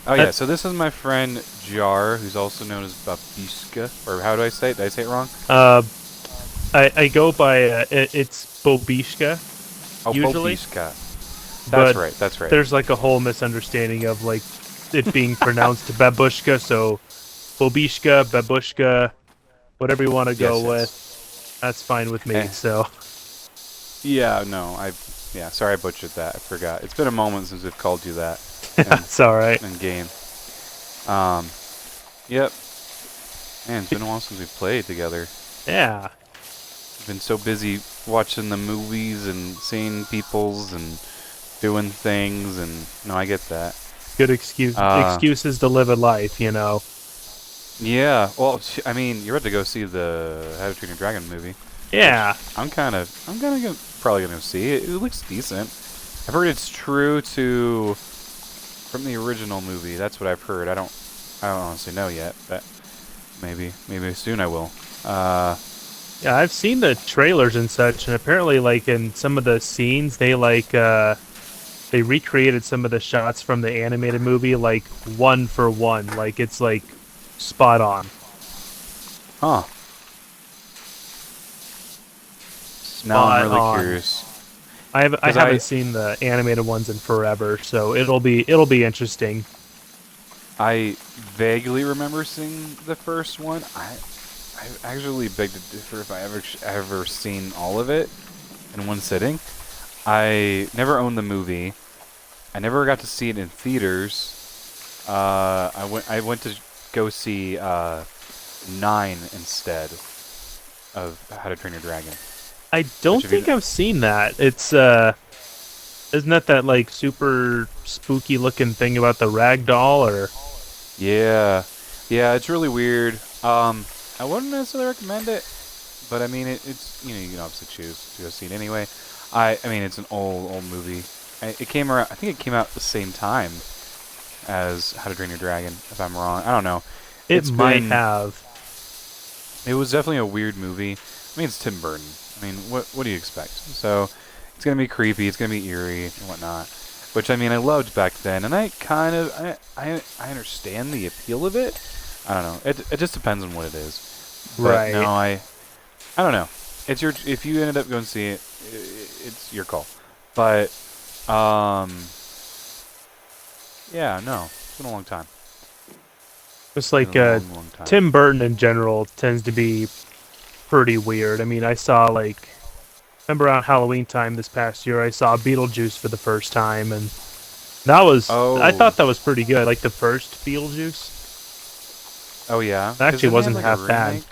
Oh yeah, so this is my friend Jar, who's also known as Babiška, or how do I say it? Did I say it wrong? Uh, I go by it's Bobishka Oh, usually, Bobiška. That's but right. That's right. there's like a whole misunderstanding of like it being pronounced babushka. So Bobishka, babushka, whatever you want to go Yes, with, yes. that's fine with me. Eh, So yeah, no, yeah, sorry I butchered that. I forgot. It's been a moment since we've called you that in that's all right. in game. Um, yep. Man, it's been a while since we played together. Yeah, I've been so busy watching the movies and seeing people's and doing things, and no, I get that. good excuses to live a life. Yeah. Well, I mean, you're about to go see the How to Train Your Dragon movie, which Yeah, I'm gonna probably gonna see. It looks decent. I've heard it's true to from the original movie. That's what I've heard. I don't honestly know yet, but maybe soon I will. Uh, yeah. I've seen the trailers and such, and apparently, like in some of the scenes, they recreated some of the shots from the animated movie like one for one. Like it's like spot on. huh. Now I'm Spot really on. curious I because I haven't seen the animated ones in forever, so it'll be interesting. I vaguely remember seeing the first one. I actually beg to differ if I ever seen all of it in one sitting. I never owned the movie. I never got to see it in theaters. I went to go see 9 instead of How to Train Your Dragon. I Which don't if you think I've seen that. It's isn't that like super spooky looking thing about the rag doll or yeah, yeah, it's really weird. I wouldn't necessarily recommend it, but I mean it's you can obviously choose to go see it anyway. I mean it's an old movie. It came around. I think it came out at the same time as How to Train Your Dragon. If I'm wrong, I don't know. it It's might been. have. It was definitely a weird movie. I mean, it's Tim Burton. I mean, what do you expect? So it's gonna be creepy. It's gonna be eerie and whatnot. Which I mean, I loved back then, and I kind of I understand the appeal of it. I don't know. It just depends on what it is. But no, Right. I don't know. It's your if you ended up going to see it, it's your call. But yeah, no, it's been a long time. Just It's been like a long time. Tim Burton in general tends to be pretty weird. I mean, I saw like remember around Halloween time this past year, I saw Beetlejuice for the first time, and I Oh, thought that was pretty good. Like the first Beetlejuice, oh yeah. it Because actually then they had wasn't like a half bad. remake.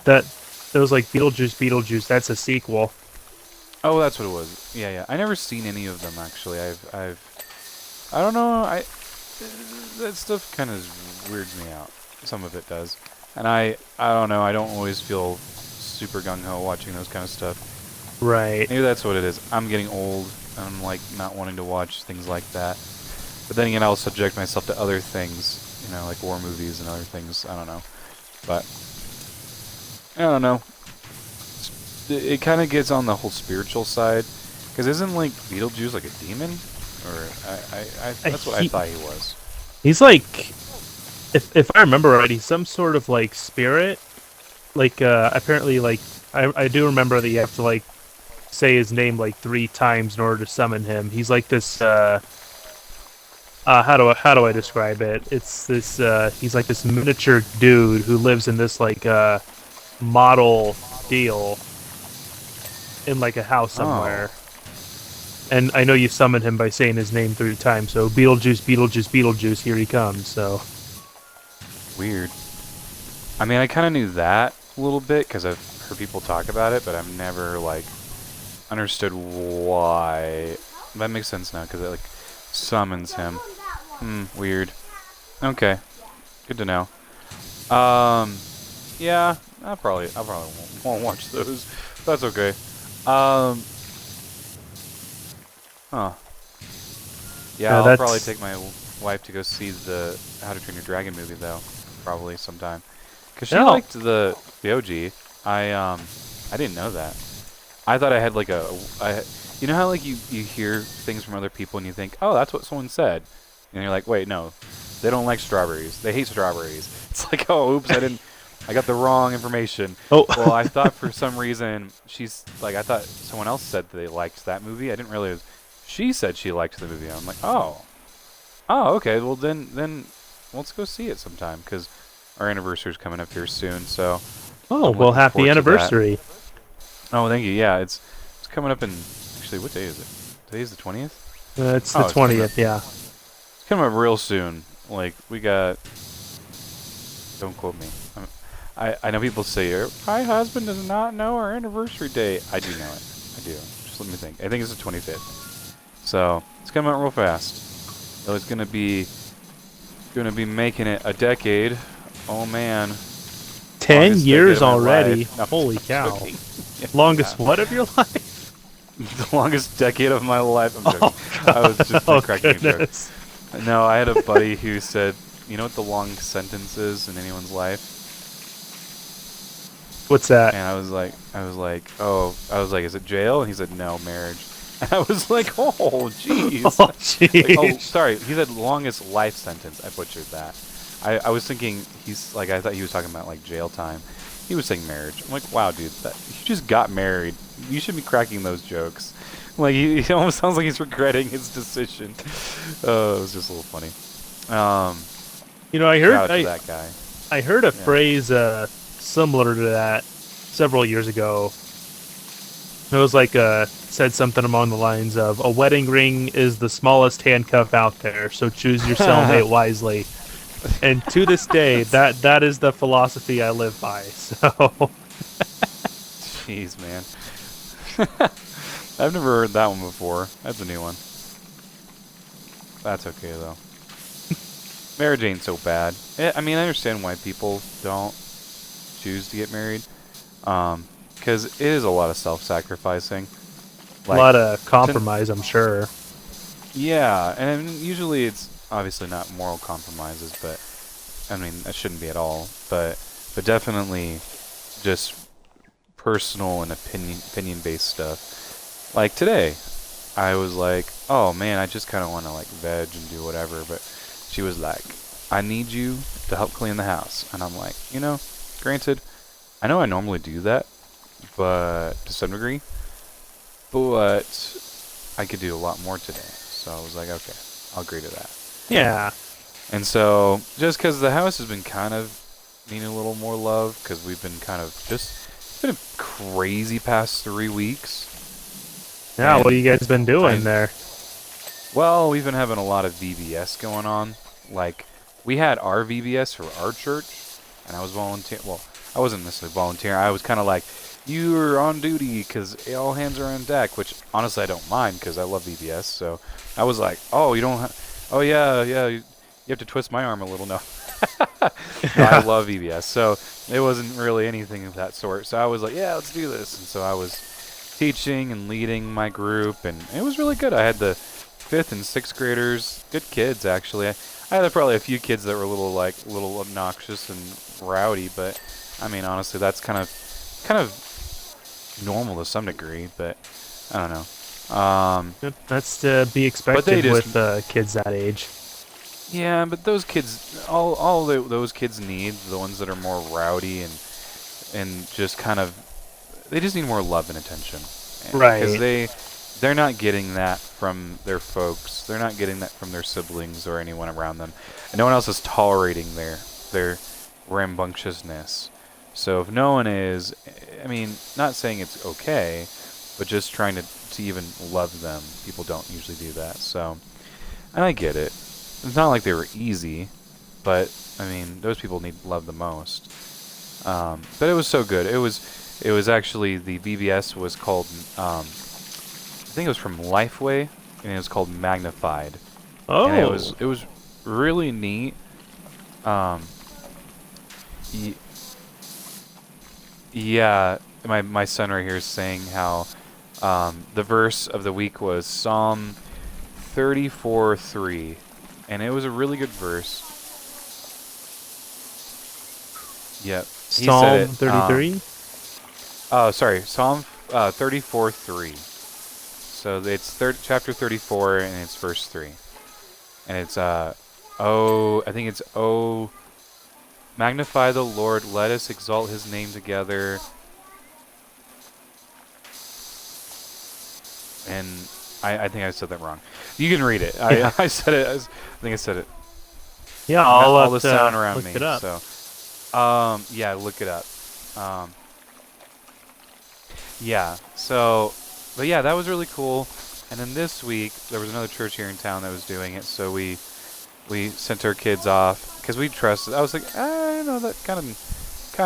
That it was like Beetlejuice. That's a sequel. Oh, that's what it was. Yeah, yeah. I never seen any of them actually. I don't know. That stuff kind of weirds me out. Some of it does, and I don't know. I don't always feel super gung ho watching those kind of stuff. Right. Maybe that's what it is. I'm getting old. And I'm like not wanting to watch things like that. But then again, I'll subject myself to other things. Like war movies and other things. I don't know. But I don't know. It kind of gets on the whole spiritual side. Because isn't like Beetlejuice like a demon? Or that's what I He thought he was. he's like if I remember right, he's some sort of like spirit. Like apparently like I do remember that you have to like say his name like 3 times in order to summon him. He's like this how do I describe it? It's this he's like this miniature dude who lives in this like model deal in like a house Oh, somewhere. And I know you summon him by saying his name 3 times. So Beetlejuice, Beetlejuice, Beetlejuice, here he comes. So weird. I mean, I kind of knew that a little bit because I've heard people talk about it, but I've never like understood why. That makes sense now because it like summons him. Weird. Okay, good to know. Um, yeah, I probably won't watch those. That's okay. Um, huh. Yeah, I'll probably that's take my wife to go see the How to Train Your Dragon movie though, probably sometime. Cause she no. liked the OG. I didn't know that. I thought I had like you know how like you hear things from other people and you think, oh, that's what someone said. And you're like, wait, no, they don't like strawberries. They hate strawberries. It's like, oh, oops, I got the wrong information. Oh, Well, I thought for some reason she's like, I thought someone else said that they liked that movie. I didn't realize she said she liked the movie. I'm like, oh, okay. Well, then let's go see it sometime because our anniversary is coming up here soon. So oh, I'm well, looking happy forward to that. anniversary. Oh, thank you. Yeah, it's coming up in actually what day is it? Today's the 20th. It's the Oh, it's coming up. 20th, yeah. It's coming up real soon. Like we got. Don't quote me. I know people say my husband does not know our anniversary date. I do know it. I do. Just let me think. I think it's the 25th. So it's coming out real fast. It's gonna be making it a decade. Oh man. 10 Longest decade years of my already. life. No, Holy I'm cow. joking. Longest what of your life? The longest decade of my life. I'm joking. Oh, God. I was just Oh, cracking a joke. goodness. No, I had a buddy who said, you know what the long sentence is in anyone's life? What's that? And I was like, is it jail? And he said, no, marriage. And I was like, oh, jeez. Oh, Like, oh, jeez. sorry. He said longest life sentence. I butchered that. I was thinking I thought he was talking about like jail time. He was saying marriage. I'm like, wow, dude, you just got married. You should be cracking those jokes. Like he almost sounds like he's regretting his decision. It was just a little funny. I Shout heard out to that guy. I heard a Yeah. phrase similar to that several years ago. It was like said something along the lines of a wedding ring is the smallest handcuff out there, so choose your cellmate wisely. And to this day, that is the philosophy I live by. So Jeez, man. I've never heard that one before. That's a new one. That's okay though. Marriage ain't so bad. I mean, I understand why people don't choose to get married. Because it is a lot of self-sacrificing. a lot of compromise, I'm sure. Yeah, and I mean, usually it's obviously not moral compromises, but I mean, that shouldn't be at all. But definitely just personal and opinion-based stuff. Like today, I was like, oh man, I just kind of want to like veg and do whatever, but she was like, I need you to help clean the house. And I'm like, granted, I know I normally do that, but to some degree, but I could do a lot more today. So I was like, okay, I'll agree to that. Yeah. And so, just because the house has been kind of needing a little more love, because we've been kind of it's been a crazy past 3 weeks. Yeah, And what have you guys been doing there? Well, we've been having a lot of VBS going on. Like, we had our VBS for our church, and I was volunteering. Well, I wasn't necessarily volunteering. I was kind of like, you are on duty because all hands are on deck, which honestly I don't mind because I love VBS. So I was like, oh, you don't oh, yeah, you have to twist my arm a little. No. No, I love VBS. So it wasn't really anything of that sort. So I was like, yeah, let's do this. And so I was teaching and leading my group, and it was really good. I had the 5th and 6th graders, good kids actually. I had probably a few kids that were a little obnoxious and rowdy, but I mean honestly that's kind of normal to some degree, but I don't know. That's to be expected just, with kids that age. Yeah, but those kids, those kids need the ones that are more rowdy and just kind of, they just need more love and attention. Right. Because they're not getting that from their folks. They're not getting that from their siblings or anyone around them. And no one else is tolerating their rambunctiousness. So if no one is, I mean, not saying it's okay, but just trying to even love them. People don't usually do that. So, and I get it. It's not like they were easy, but I mean, those people need love the most. But it was so good. It was actually, the VBS was called, I think it was from Lifeway, and it was called Magnified. Oh. And it was really neat. Yeah, my son right here is saying how the verse of the week was Psalm 34:3, and it was a really good verse. Yep. Psalm 33? Oh, sorry, Psalm 34:3. So it's chapter 34, and it's verse 3. and it's oh, I think it's oh, magnify the Lord, let us exalt His name together, and I think I said that wrong. You can read it. Yeah. I said it. I think I said it. Yeah, I'll All have the sound to around look me. it up. So, yeah, look it up. Um, yeah. So, but yeah, that was really cool. And then this week there was another church here in town that was doing it. So we sent our kids off because we trusted. I was like, I know that kind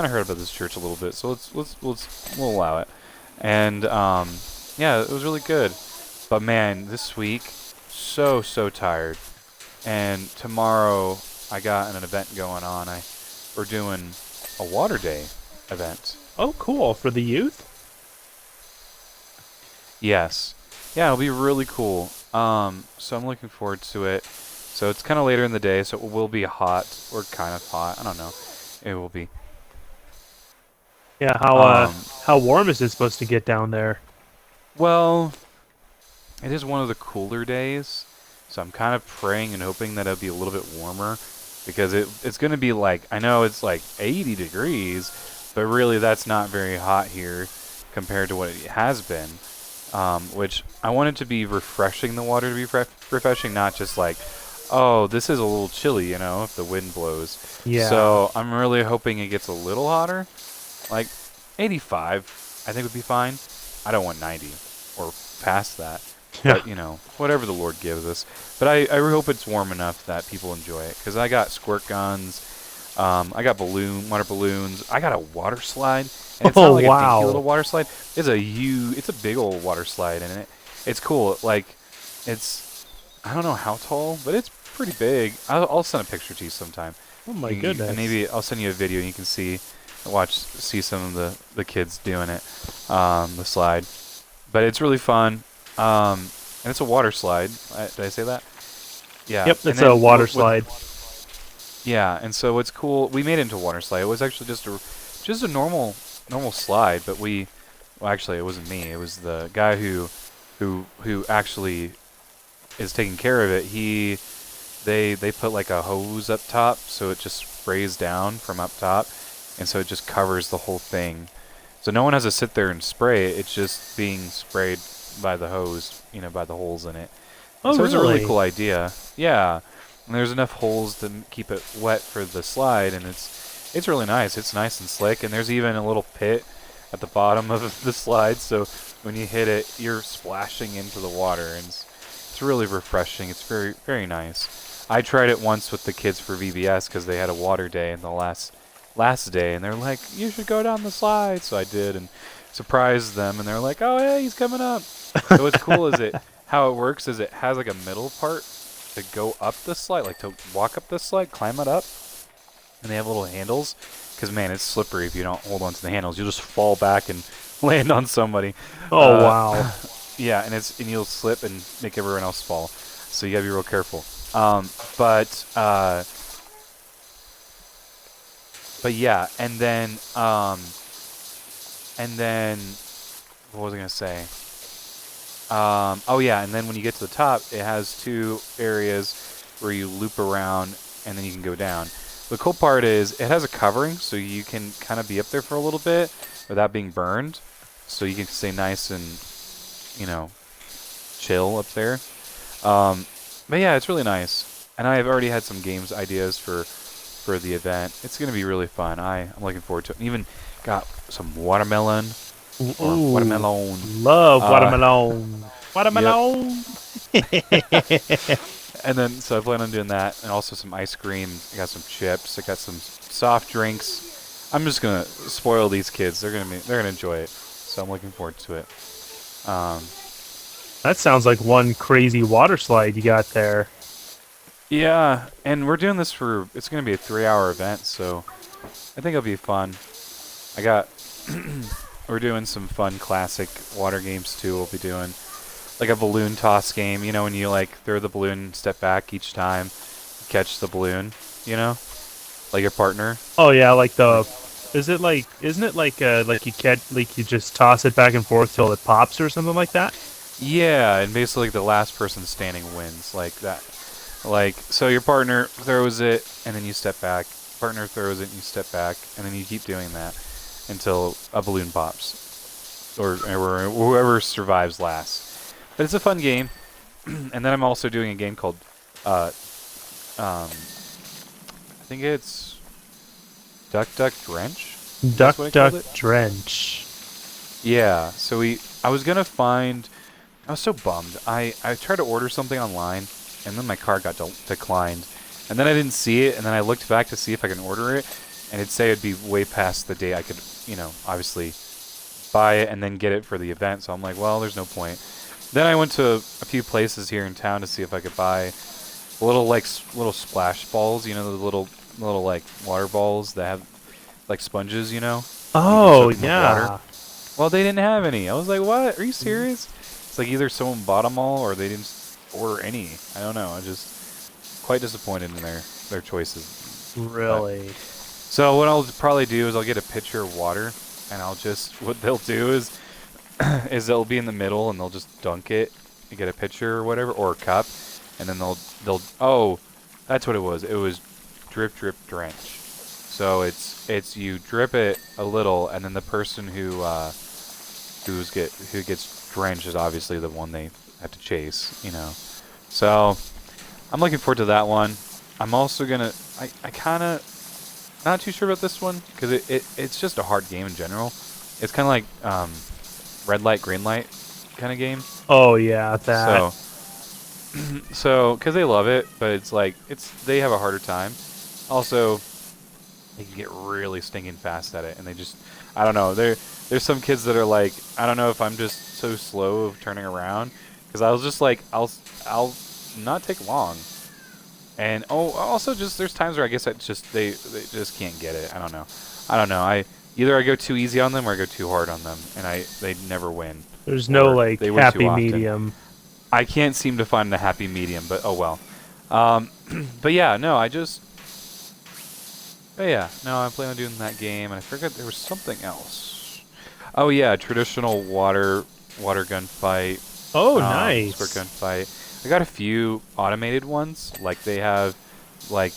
of heard about this church a little bit. So we'll allow it. And yeah, it was really good. But man, this week so tired. And tomorrow I got an event going on. We're doing a water day event. Oh, cool. For the youth? Yes. Yeah, it'll be really cool. So I'm looking forward to it. So it's kind of later in the day, so it will be hot or kind of hot. I don't know. It will be. Yeah, Um, how warm is it supposed to get down there? well, it is one of the cooler days, so I'm kind of praying and hoping that it'll be a little bit warmer because it's going to be like, I know it's like 80 degrees, but really that's not very hot here compared to what it has been. Which I want it to be refreshing, the water to be refreshing, not just like, oh, this is a little chilly, if the wind blows. Yeah. So I'm really hoping it gets a little hotter, like 85, I think would be fine. I don't want 90 or past that, Yeah. but whatever the Lord gives us. But I hope it's warm enough that people enjoy it because I got squirt guns, I got water balloons, I got a water slide. And it's not Oh, like a dinky wow. little water slide. It's a big old water slide, and it's cool. Like, I don't know how tall, but it's pretty big. I'll send a picture to you sometime. Oh my And goodness. maybe I'll send you a video and you can see some of the kids doing it, the slide. But it's really fun. And it's a water slide. Did I say that? Yeah. Yep, And it's a then water slide. yeah, and so what's cool, we made it into a water slide. It was actually just a normal slide, but well, actually it wasn't me. It was the guy who actually is taking care of it. They put like a hose up top, so it just sprays down from up top, and so it just covers the whole thing. So no one has to sit there and spray it. It's just being sprayed by the hose, by the holes in it. And Oh, so it's a really really? cool idea. Yeah. And there's enough holes to keep it wet for the slide, and it's really nice. It's nice and slick, and there's even a little pit at the bottom of the slide, so when you hit it, you're splashing into the water, and it's really refreshing. It's very, very nice. I tried it once with the kids for VBS because they had a water day in the last day, and they're like, "You should go down the slide." So I did, and surprised them, and they're like, "Oh yeah, he's coming up." So what's cool is how it works is it has like a middle part to go up the slide, like to walk up the slide, climb it up, and they have little handles. Because man, it's slippery if you don't hold on to the handles. You'll just fall back and land on somebody. Oh, wow. Yeah, and you'll slip and make everyone else fall. So you gotta be real careful. But yeah, and then what was I gonna say? Oh yeah, and then when you get to the top, it has two areas where you loop around and then you can go down. The cool part is it has a covering, so you can kind of be up there for a little bit without being burned. So you can stay nice and, chill up there. But yeah, it's really nice. And I've already had some games ideas for the event. It's going to be really fun. I'm looking forward to it. And even got some watermelon or Ooh, watermelon. love Uh, watermelon. yep. Watermelon. And then, so I plan on doing that, and also some ice cream. I got some chips. I got some soft drinks. I'm just gonna spoil these kids. They're gonna enjoy it. So I'm looking forward to it. Um, That sounds like one crazy water slide you got there. yeah, and we're doing this it's gonna be a 3-hour event, so I think it'll be fun. I got, we're doing some fun classic water games too. We'll be doing like a balloon toss game. When you like throw the balloon, step back each time, catch the balloon. Like your partner. Oh yeah, like Like, isn't it like you just toss it back and forth till it pops or something like that? yeah, and basically the last person standing wins, like that. Like, so your partner throws it, and then you step back. Partner throws it, and you step back, and then you keep doing that until a balloon pops, or whoever survives last. But it's a fun game. And then I'm also doing a game called, uh, I think it's Duck Duck Drench. Duck That's what I called Duck it. Drench. Yeah. So I was gonna find. I was so bummed. I tried to order something online, and then my card got declined, and then I didn't see it, and then I looked back to see if I can order it, and it'd say it'd be way past the day I could, obviously buy it and then get it for the event. So I'm like, well, there's no point. Then I went to a few places here in town to see if I could buy little little splash balls, the little like water balls that have like sponges, you can Oh soak them with water. yeah. Well, they didn't have any. I was like, what? Are you serious? It's like either someone bought them all or they didn't order any. I don't know. I'm just quite disappointed in their choices. But Really? so what I'll probably do is I'll get a pitcher of water, and I'll just what they'll do is is they'll be in the middle and they'll just dunk it and get a pitcher or whatever or a cup, and then they'll oh, that's what it was. It was drip drip drench. So it's you drip it a little, and then the person who gets drenched is obviously the one they have to chase. So I'm looking forward to that one. I'm also gonna I kind of not too sure about this one because it's just a hard game in general. It's kind of like red light green light kind of game. Oh yeah, that. So so because they love it, but it's like they have a harder time. Also, they can get really stinking fast at it, and they just I don't know. There's some kids that are like, I don't know if I'm just so slow of turning around, because I was just like, I'll not take long, and also just there's times where I guess they just can't get it. I don't know. Either I go too easy on them or I go too hard on them, and they never win, There's no or like they win too happy often. medium. I can't seem to find the happy medium, but oh well. But yeah, no, But yeah, no, I plan on doing that game, and I forgot there was something else. Oh yeah, traditional water gun fight, Oh squirt gun nice. fight. I got a few automated ones,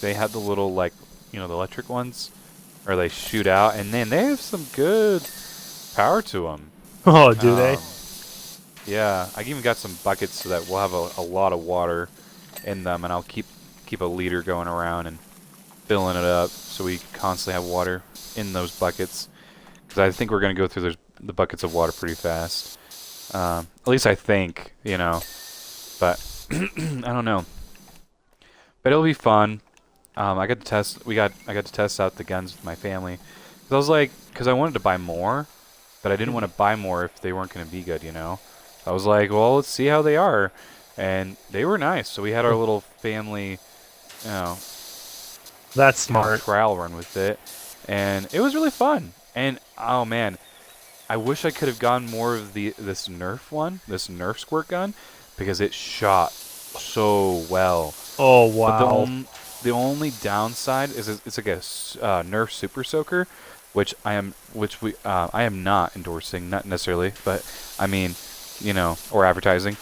they have the little the electric ones, or they shoot out, and then they have some good power to them. Oh, do they? Um, yeah, I even got some buckets so that we'll have a lot of water in them, and I'll keep a liter going around and filling it up so we constantly have water in those buckets. Because I think we're going to go through the buckets of water pretty fast. At least I think, But I don't know. But it'll be fun. I got to test. I got to test out the guns with my family. Cause I was like, because I wanted to buy more, but I didn't want to buy more if they weren't going to be good. I was like, well, let's see how they are, and they were nice. So we had our little family, you know, That's kind of smart. trial run with it, and it was really fun. And oh man, I wish I could have gone more of this Nerf squirt gun, because it shot so well. Oh But wow. the only downside is it's like a Nerf Super Soaker, I am not endorsing, not necessarily, but I mean, or advertising,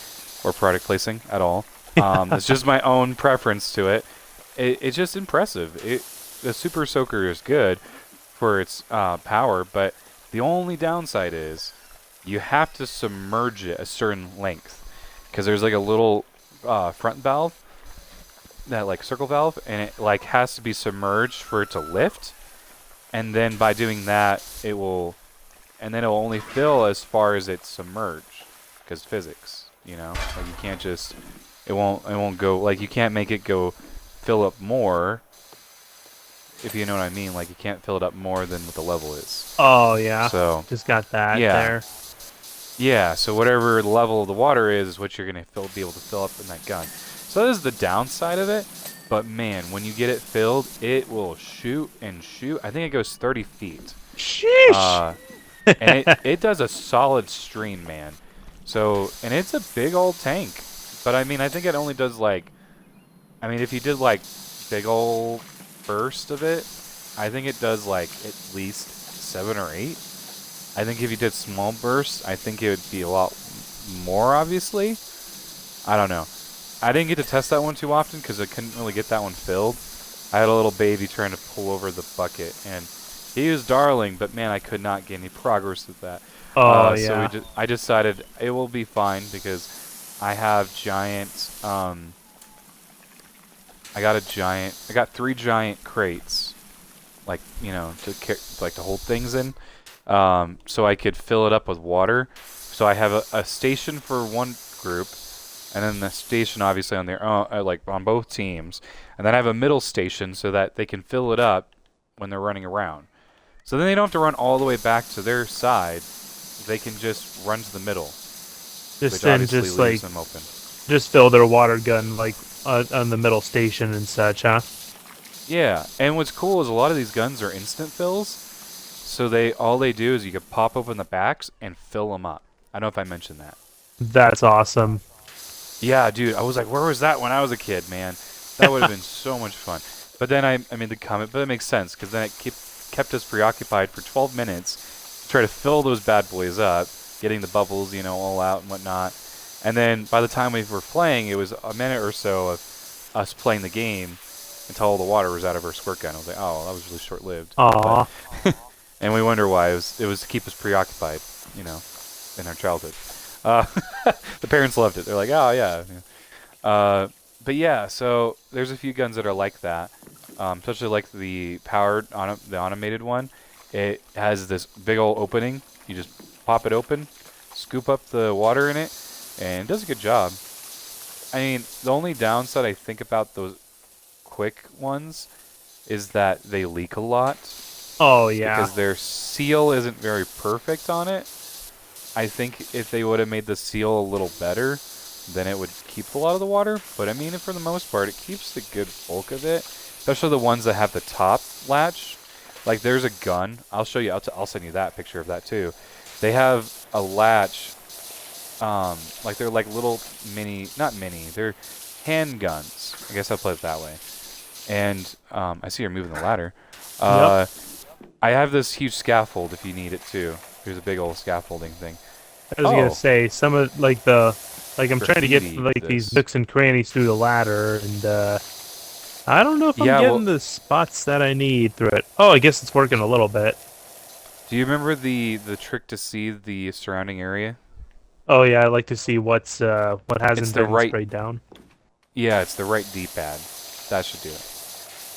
or product placing at all. It's just my own preference to it. It's just impressive. The Super Soaker is good for its power, but the only downside is you have to submerge it a certain length, because there's like a little front valve, that like circle valve, and it like has to be submerged for it to lift, and then by doing that and then it'll only fill as far as it's submerged, because physics, like you can't just it won't go, like you can't make it go fill up more, if you know what I mean. Like you can't fill it up more than what the level is. Oh yeah. So Just got that yeah, there. yeah. So whatever the level of the water is what you're gonna be able to fill up in that gun. So that is the downside of it. But man, when you get it filled, it will shoot and shoot. I think it goes 30 feet. Sheesh. Uh, and it does a solid stream, man. So, and it's a big old tank. But I mean, I think it only does if you did like big old burst of it, I think it does like at least 7 or 8. I think if you did small bursts, I think it would be a lot more, obviously. I don't know. I didn't get to test that one too often because I couldn't really get that one filled. I had a little baby trying to pull over the bucket, and he was darling, but man, I could not get any progress with that. Oh So yeah. I decided it will be fine because I have giant. I got 3 giant crates, like to hold things in, so I could fill it up with water. So I have a station for one group, and then the station obviously on their own, like on both teams, and then I have a middle station so that they can fill it up when they're running around. So then they don't have to run all the way back to their side. They can just run to the middle, Just which then, obviously just leaves like them open. just fill their water gun like on the middle station and such, huh? Yeah, and what's cool is a lot of these guns are instant fills. So all they do is you can pop open the backs and fill them up. I don't know if I mentioned that. That's awesome. Yeah, dude, I was like, where was that when I was a kid, man? That would have been so much fun. But then I made the comment, but it makes sense because then it kept us preoccupied for 12 minutes to try to fill those bad boys up, getting the bubbles, all out and whatnot. And then by the time we were playing, it was a minute or so of us playing the game until all the water was out of our squirt gun. I was like, oh, that was really short-lived. Aw. And we wonder why. It was to keep us preoccupied, in our childhood. Uh, the parents loved it. They're like, oh, yeah. But yeah, so there's a few guns that are like that, especially like the the automated one. It has this big old opening. You just pop it open, scoop up the water in it, and it does a good job. I mean, the only downside I think about those quick ones is that they leak a lot Oh yeah. because their seal isn't very perfect on it. I think if they would have made the seal a little better, then it would keep a lot of the water. But I mean, for the most part, it keeps the good bulk of it, especially the ones that have the top latch. Like there's a gun. I'll show you. I'll send you that picture of that too. They have a latch. Like they're like little not mini. They're handguns. I guess I'll play it that way. And I see you're moving the ladder. Yep. I have this huge scaffold if you need it too. There's a big old scaffolding thing. I was gonna say some of I'm trying to get Graffiti like these this. nooks and crannies through the ladder, and I don't know if I'm Yeah, getting well, the spots that I need through it. Oh, I guess it's working a little bit. do you remember the trick to see the surrounding area? Oh yeah, I like to see what It's hasn't the been right. sprayed down. Yeah, it's the right D-pad. That should do it.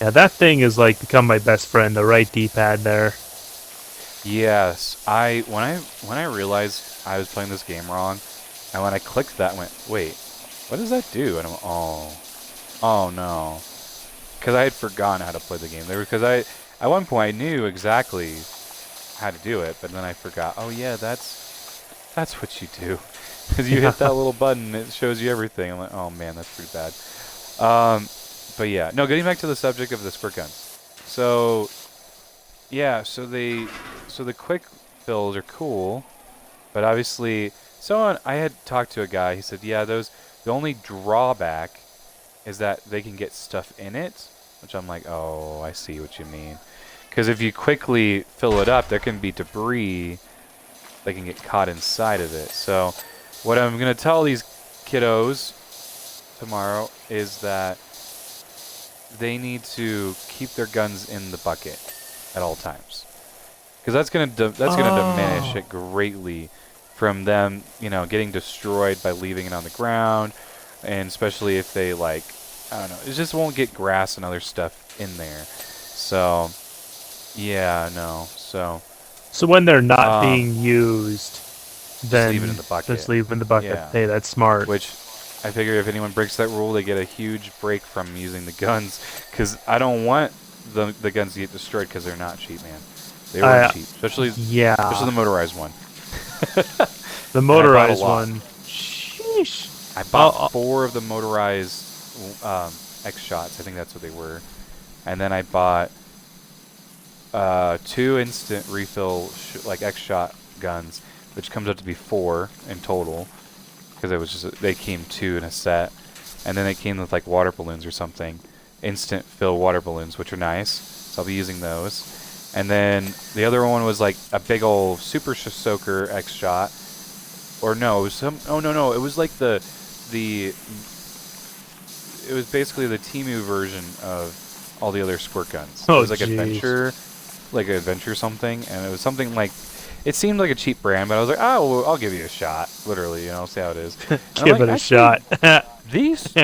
Yeah, that thing is like become my best friend. The right D-pad there. Yes, when I realized I was playing this game wrong, and when I clicked that, I went, wait, what does that do? And I'm, oh no, because I had forgotten how to play the game. Because at one point I knew exactly how to do it, but then I forgot. Oh yeah, that's what you do. Because you hit that little button, it shows you everything. I'm like, oh man, that's pretty bad. But yeah, no. Getting back to the subject of the squirt guns. So yeah, so the quick fills are cool, but obviously, I had talked to a guy. He said, yeah, the only drawback is that they can get stuff in it, which I'm like, oh, I see what you mean. Because if you quickly fill it up, there can be debris that can get caught inside of it. So what I'm going to tell these kiddos tomorrow is that they need to keep their guns in the bucket at all times. Because that's going to diminish it greatly from them, getting destroyed by leaving it on the ground, and especially if they I don't know, it just won't get grass and other stuff in there. So, yeah, no. So when they're not being used, then leave it in the bucket. just leave them in the bucket. Yeah. Hey, that's smart. Which I figure if anyone breaks that rule, they get a huge break from using the guns. Because I don't want the guns to get destroyed because they're not cheap, man. They were cheap, especially the motorized one. The motorized one. Sheesh. I bought 4 of the motorized X shots. I think that's what they were. And then I bought 2 instant refill X shot guns, which comes out to be 4 in total. Because it was they came 2 in a set, and then they came with water balloons or something, instant fill water balloons, which are nice. So I'll be using those. And then the other one was a big old super soaker X shot, or no, it was no, it was the it was basically the Temu version of all the other squirt guns. It Oh, was jeez. like adventure something, and it was something like it seemed like a cheap brand, but I was like, oh, well, I'll give you a shot, literally, see how it is. And I'm Give like, it a actually, shot.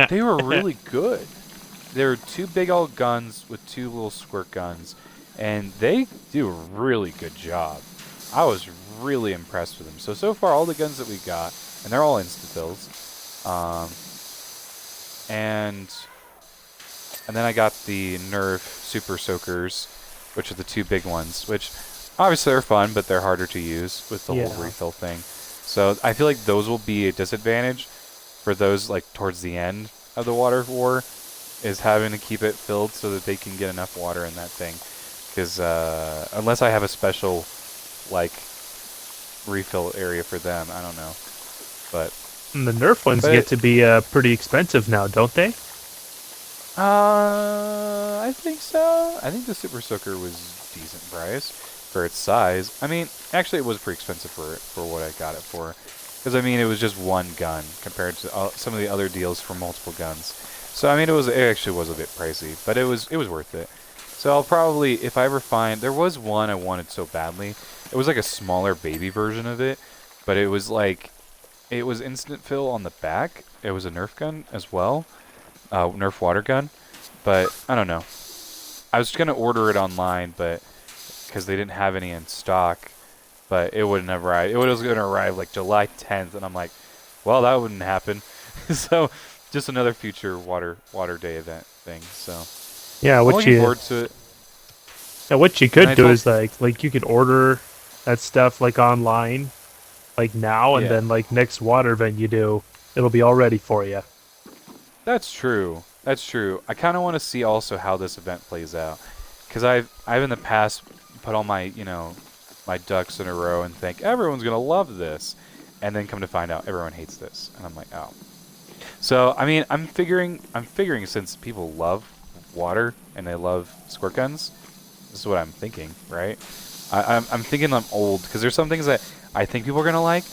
they were really good. They were two big old guns with two little squirt guns, and they do a really good job. I was really impressed with them. So far, all the guns that we got, and they're all insta-fills, um, and and then I got the Nerf Super Soakers, which are the two big ones, which obviously are fun, but they're harder to use with the whole Yeah. refill thing. So I feel like those will be a disadvantage for those like towards the end of the water war, is having to keep it filled so that they can get enough water in that thing. Because unless I have a special like refill area for them, I don't know. But And the Nerf ones but get to be pretty expensive now, don't they? I think so. I think the Super Soaker was decent price for its size. I mean, actually, it was pretty expensive for what I got it for, because I mean, it was just one gun compared to some of the other deals for multiple guns. So I mean, it actually was a bit pricey, but it was worth it. So I'll probably, if I ever find, there was one I wanted so badly. It was like a smaller baby version of it, but it was like, it was instant fill on the back. It was a Nerf gun as well, Nerf water gun, but I don't know. I was gonna order it online, but because they didn't have any in stock, but it wouldn't have arrived. It was gonna arrive like July 10th, and I'm like, well, that wouldn't happen. So just another future water day event thing. So Yeah, I'm what looking you forward to it. yeah, what you And could I do told, is like you could order that stuff like online like now, and yeah, then like next water event you do, it'll be all ready for you. that's true. That's true. I kind of want to see also how this event plays out, because I've in the past put all my my ducks in a row and think everyone's gonna love this, and then come to find out everyone hates this, and I'm like, oh. So I mean, I'm figuring since people love water and they love squirt guns, this is what I'm thinking, right? I'm thinking I'm old because there's some things that I think people are gonna like,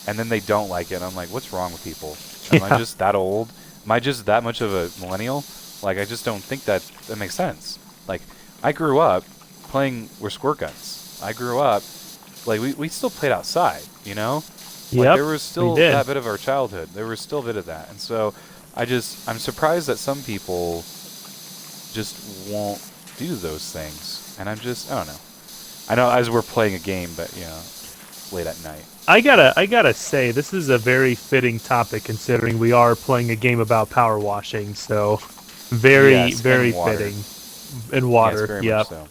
and then they don't like it. And I'm like, what's wrong with people? Am I Yeah. just that old? Am I just that much of a millennial? Like, I just don't think that makes sense. Like, I grew up playing with squirt guns. I grew up like we still played outside, you know? Like Yep, there was we still did. that bit of our childhood. There was still a bit of that. And so I'm surprised that some people just won't do those things. And I don't know. I know as we're playing a game, but late at night. I gotta say, this is a very fitting topic considering we are playing a game about power washing, so very, Yes, very and water. fitting. In Yes, water, very much yep. so.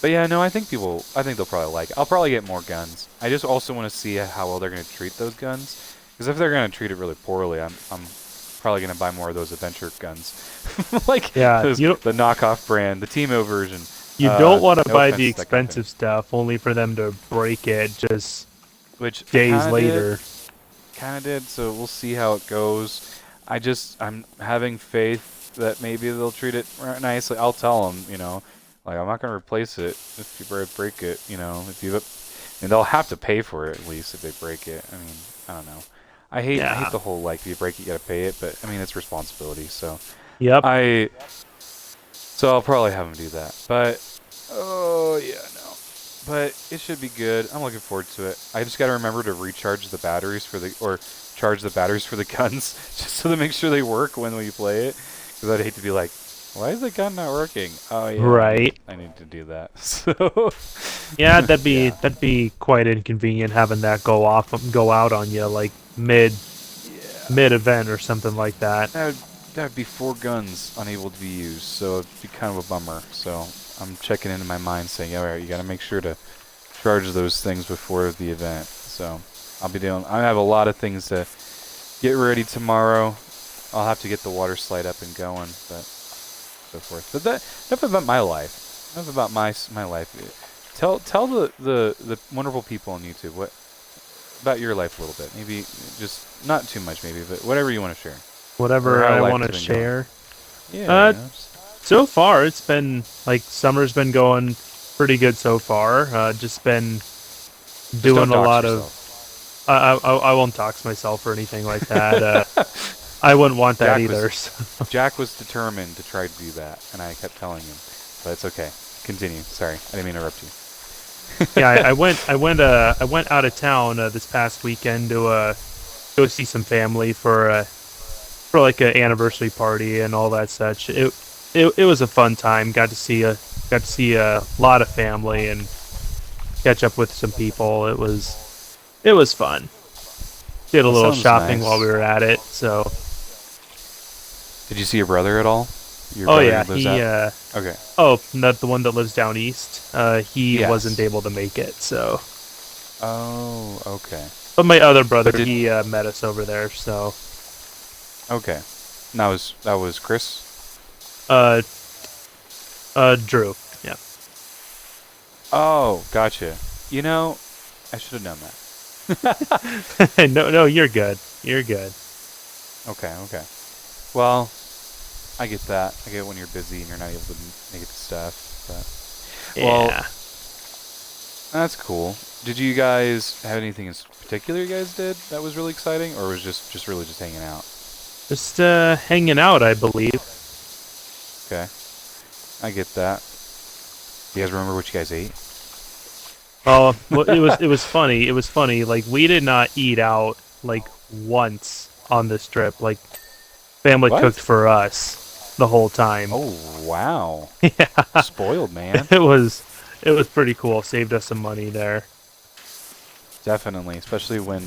But yeah, no, I think they'll probably like it. I'll probably get more guns. I just also want to see how well they're going to treat those guns. Because if they're going to treat it really poorly, I'm probably going to buy more of those adventure guns. Like Yeah, the knockoff brand, the Teemo version. you don't want to No buy the offense to that company. expensive stuff only for them to break it just Which I days later. kind of did, so we'll see how it goes. I'm having faith that maybe they'll treat it nicely. I'll tell them, like I'm not gonna replace it if you break it. If you, and they'll have to pay for it at least if they break it. I mean, I don't know. I hate Yeah. the whole like if you break it, you gotta pay it, but I mean it's responsibility. So Yep. I so I'll probably have them do that. But oh yeah, no. But it should be good. I'm looking forward to it. I just gotta remember to recharge the batteries or charge the batteries for the guns just so to make sure they work when we play it. Because I'd hate to be like, why is the gun not working? Oh yeah, Right. I need to do that. So Yeah, that'd be yeah, that'd be quite inconvenient having that go out on you like yeah. mid event or something like that. That would be 4 guns unable to be used. So it'd be kind of a bummer. So I'm checking into my mind saying, all right, you gotta make sure to charge those things before the event. So I have a lot of things to get ready tomorrow. I'll have to get the water slide up and going, but so forth. But enough about my life. Enough about my life. Tell the wonderful people on YouTube what about your life a little bit. Maybe just not too much, maybe, but whatever you want to share or Whatever how I life want has to been going. share. Yeah, Uh, so far it's been like summer's been going pretty good so far. Just been just don't doing a dox lot of. yourself. I won't dox myself or anything like that. I wouldn't want that Jack either. was So. Jack was determined to try to do that, and I kept telling him, but it's okay. Continue. Sorry, I didn't mean to interrupt you. Yeah, I went out of town this past weekend to go see some family for like an anniversary party and all that such. It was a fun time. Got to see a lot of family and catch up with some people. It was fun. Did a That little sounds shopping while we nice. were at it. So, Did you see your brother at all? Your oh brother yeah, who lives out? Okay. not the one that lives down east. He wasn't Yes. able to make it. So, Oh, okay. but my other brother, But did he met us over there. So, okay. And that was Chris. uh, Drew. Yeah. Oh, gotcha. You know, I should have known that. No, no, you're good. You're good. Okay, okay. Well, I get that. I get when you're busy and you're not able to make it to stuff. But well, Yeah. that's cool. Did you guys have anything in particular you guys did that was really exciting, or was just really just hanging out? Just hanging out, I believe. Okay, I get that. Do you guys remember what you guys ate? Oh, well, it was funny. It was funny. Like we did not eat out like once on this trip. Like family What? cooked for us the whole time. Oh, wow. Yeah, Spoiled, man. it was pretty cool. Saved us some money there. Definitely, especially when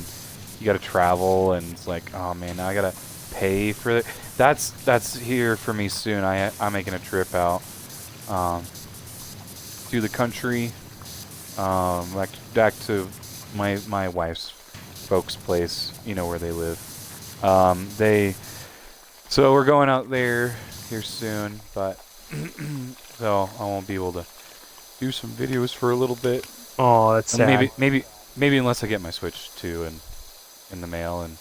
you got to travel and it's like, oh man, now I gotta pay for it. That's here for me soon. I'm making a trip out um, through the country, back to my wife's folks' place. You know where they live. They so we're going out there here soon, but so I won't be able to do some videos for a little bit. Oh, that's And sad. maybe unless I get my Switch 2 and in the mail, and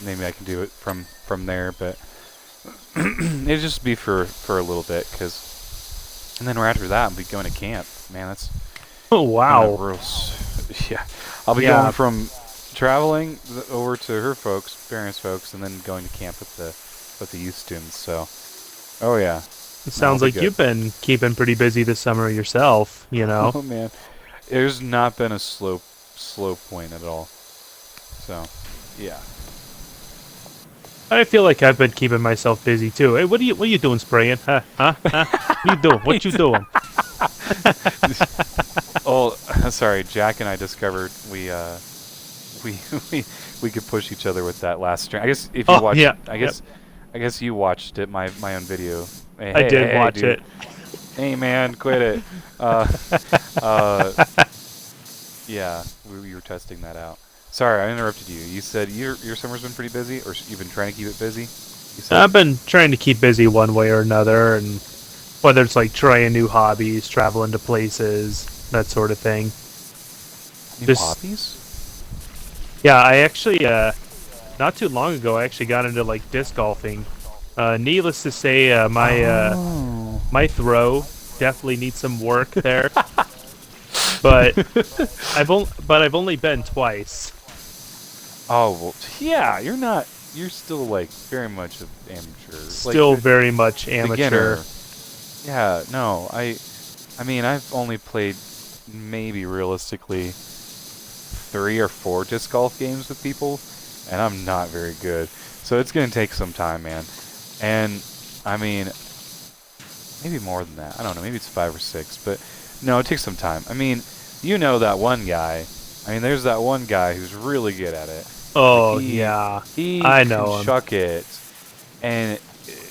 maybe I can do it from there. But it'll just be for a little bit, and then right after that I'll be going to camp. Man, that's Oh kind of wow. real. Yeah, I'll be going Yeah, from traveling over to her folks, parents' folks, and then going to camp with the youth students. So, oh yeah, it no, it'll sounds be like good. you've been keeping pretty busy this summer yourself. You know. Oh man, there's not been a slow point at all. So, yeah. I feel like I've been keeping myself busy too. Hey, what are you doing spraying? Huh? Huh? Huh? What you doing? What you doing? Oh, sorry. Jack and I discovered we we could push each other with that last string. I guess if you Oh watched, yeah. Yep. I guess you watched it. My own video. Hey, I hey, did hey, watch dude. it. Hey, man, quit it. Uh, uh, yeah, we were testing that out. Sorry, I interrupted you. You said your summer's been pretty busy, or you've been trying to keep it busy. You said I've been trying to keep busy one way or another, and whether it's like trying new hobbies, traveling to places, that sort of thing. new Just hobbies. yeah, I actually not too long ago I actually got into like disc golfing. Needless to say, Oh. my throw definitely needs some work there, but I've only been twice. Oh well, yeah. You're not. You're still like very much an amateur, like Still very much amateur. beginner. Yeah. No. I mean, I've only played maybe realistically 3 or 4 disc golf games with people, and I'm not very good. So it's gonna take some time, man. And I mean, maybe more than that. I don't know. Maybe it's 5 or 6, but no, it takes some time. I mean, you know that one guy. I mean, there's that one guy who's really good at it. Like Oh yeah, he I can know him. chuck it, and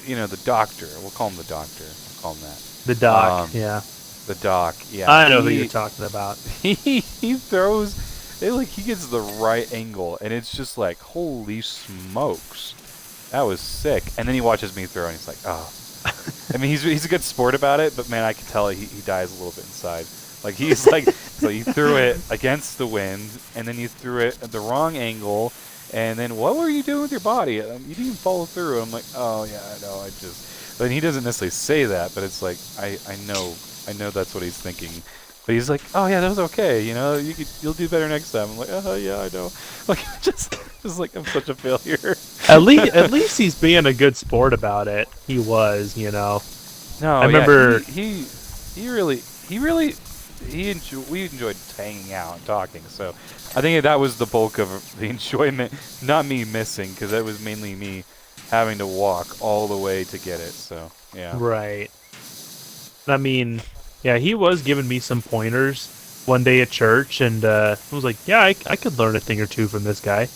you know the doctor. We'll call him the doctor. We'll call him that. The doc. Um, Yeah, the doc. Yeah. I know who you're talking about. He throws. It like he gets the right angle, and it's just like holy smokes, that was sick. And then he watches me throw, and he's like, oh. I mean, he's a good sport about it, but man, I can tell he dies a little bit inside. Like he's like, so you threw it against the wind, and then you threw it at the wrong angle, and then what were you doing with your body? You didn't even follow through. I'm like, oh yeah, I know. I just. But he doesn't necessarily say that, but it's like I know that's what he's thinking. But he's like, oh yeah, that was okay. You'll do better next time. I'm like, oh yeah, I know. Like just like I'm such a failure. At least he's being a good sport about it. He was. I No, yeah, remember. he really we enjoyed hanging out and talking. So I think that was the bulk of the enjoyment, not me missing, because that was mainly me having to walk all the way to get it. So yeah. Right. I mean, yeah, he was giving me some pointers one day at church, and I was like, yeah, I could learn a thing or two from this guy.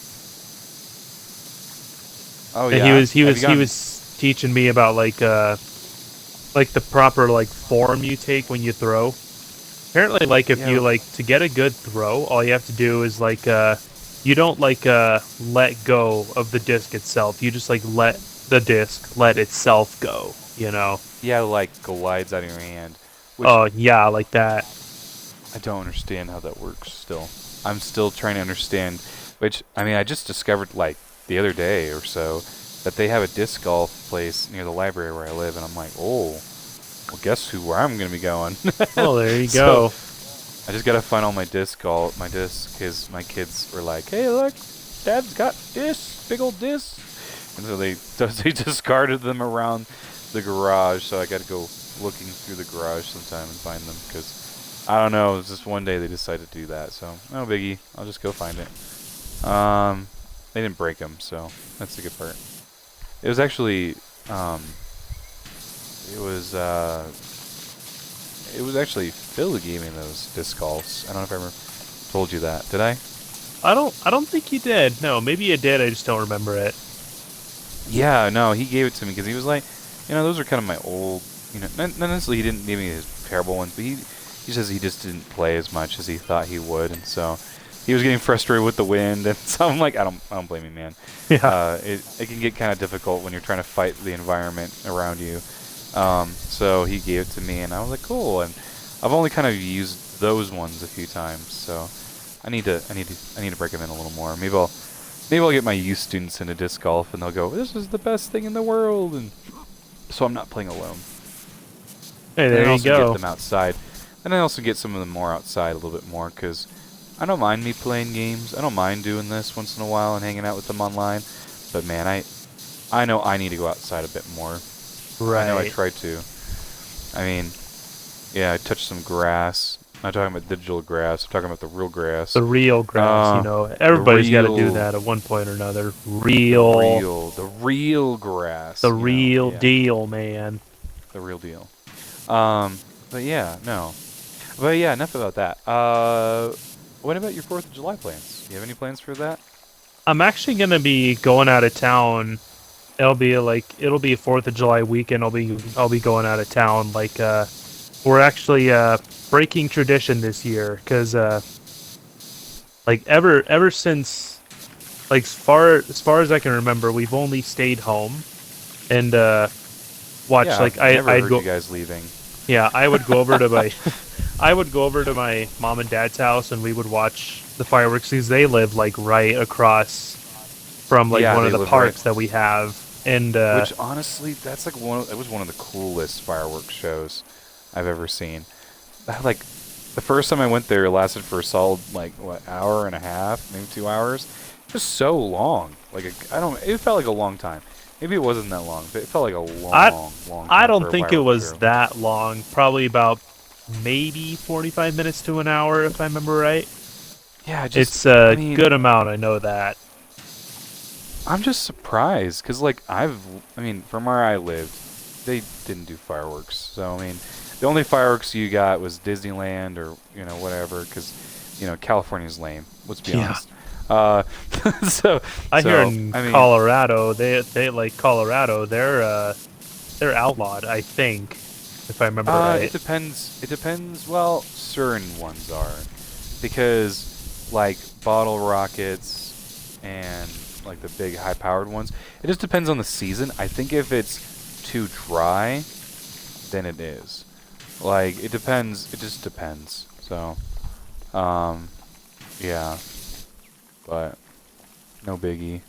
Oh And he yeah. was he Have you was he gotten? was teaching me about like the proper like form you take when you throw. Apparently, like if Yeah. you like to get a good throw, all you have to do is like you don't like let go of the disc itself. You just like let the disc let itself go. Yeah, like glides out of your hand, which Oh yeah, like that. I don't understand how that works still. I'm still trying to understand, which, I mean, I just discovered, like, the other day or so, that they have a disc golf place near the library where I live, and I'm like, oh, well, guess where I'm going to be going. Well, there you So, go. I just got to find all my disc, because my kids were like, hey, look, Dad's got discs, big old discs. And so they discarded them around the garage, so I got to go looking through the garage sometime and find them, because I don't know. It was just one day they decided to do that, so no biggie. I'll just go find it. They didn't break them, so that's the good part. It was actually, it was, uh, it was actually Phil who gave me those disc golfs. I don't know if I ever told you that. Did I? I don't think you did. No, maybe you did. I just don't remember it. Yeah, no, he gave it to me because he was like, those are kind of my old, not necessarily he didn't give me his terrible ones, but he says he just didn't play as much as he thought he would, and so he was getting frustrated with the wind, and so I'm like, I don't blame you, man. Yeah. It can get kind of difficult when you're trying to fight the environment around you. So he gave it to me, and I was like, cool. And I've only kind of used those ones a few times, so I need to break them in a little more. Maybe I'll get my youth students into disc golf, and they'll go, this is the best thing in the world, and so I'm not playing alone. Hey, And then there you also get go. them outside. And I also get some of them more outside a little bit more, because I don't mind me playing games. I don't mind doing this once in a while and hanging out with them online. But man, I know I need to go outside a bit more. I know I Right. try to. I mean, yeah, I touched some grass. I'm not talking about digital grass. I'm talking about the real grass. The real grass, Uh, the everybody's got to do real, that at one point or another. the real grass. The real Yeah, deal, man. the real deal. But yeah, no. But yeah, enough about that. What about your 4th of July plans? Do you have any plans for that? I'm actually gonna be going out of town. It'll be a 4th of July weekend. I'll be going out of town. Like we're actually breaking tradition this year because like ever since like as far as I can remember, we've only stayed home and watched Yeah, like I've never I'd heard go you guys leaving. yeah I would go over to my I would go over to my mom and dad's house and we would watch the fireworks because they live like right across from like Yeah, one of they the live right. parks that we have and Which honestly, that's like it was one of the coolest fireworks shows I've ever seen. Like the first time I went there, it lasted for a solid like what hour and a half, maybe 2 hours. It was so long. Like I don't. It felt like a long time. Maybe it wasn't that long, but it felt like a I long I time don't for a think it fireworks was show. that long. Probably about maybe 45 minutes to an hour, if I remember right. Yeah, It's I a mean, good amount. I know that. I'm just surprised because like I mean, from where I lived, they didn't do fireworks. So I mean, the only fireworks you got was Disneyland or whatever because California's lame. Let's be Yeah. honest. So I hear so in I mean, Colorado, they like Colorado. They're outlawed. I think, if I remember it right. depends. It depends. Well, certain ones are because like bottle rockets and like the big high-powered ones. It just depends on the season. I think if it's too dry, then it is. Like it depends. It just depends. So, um, yeah, but no biggie.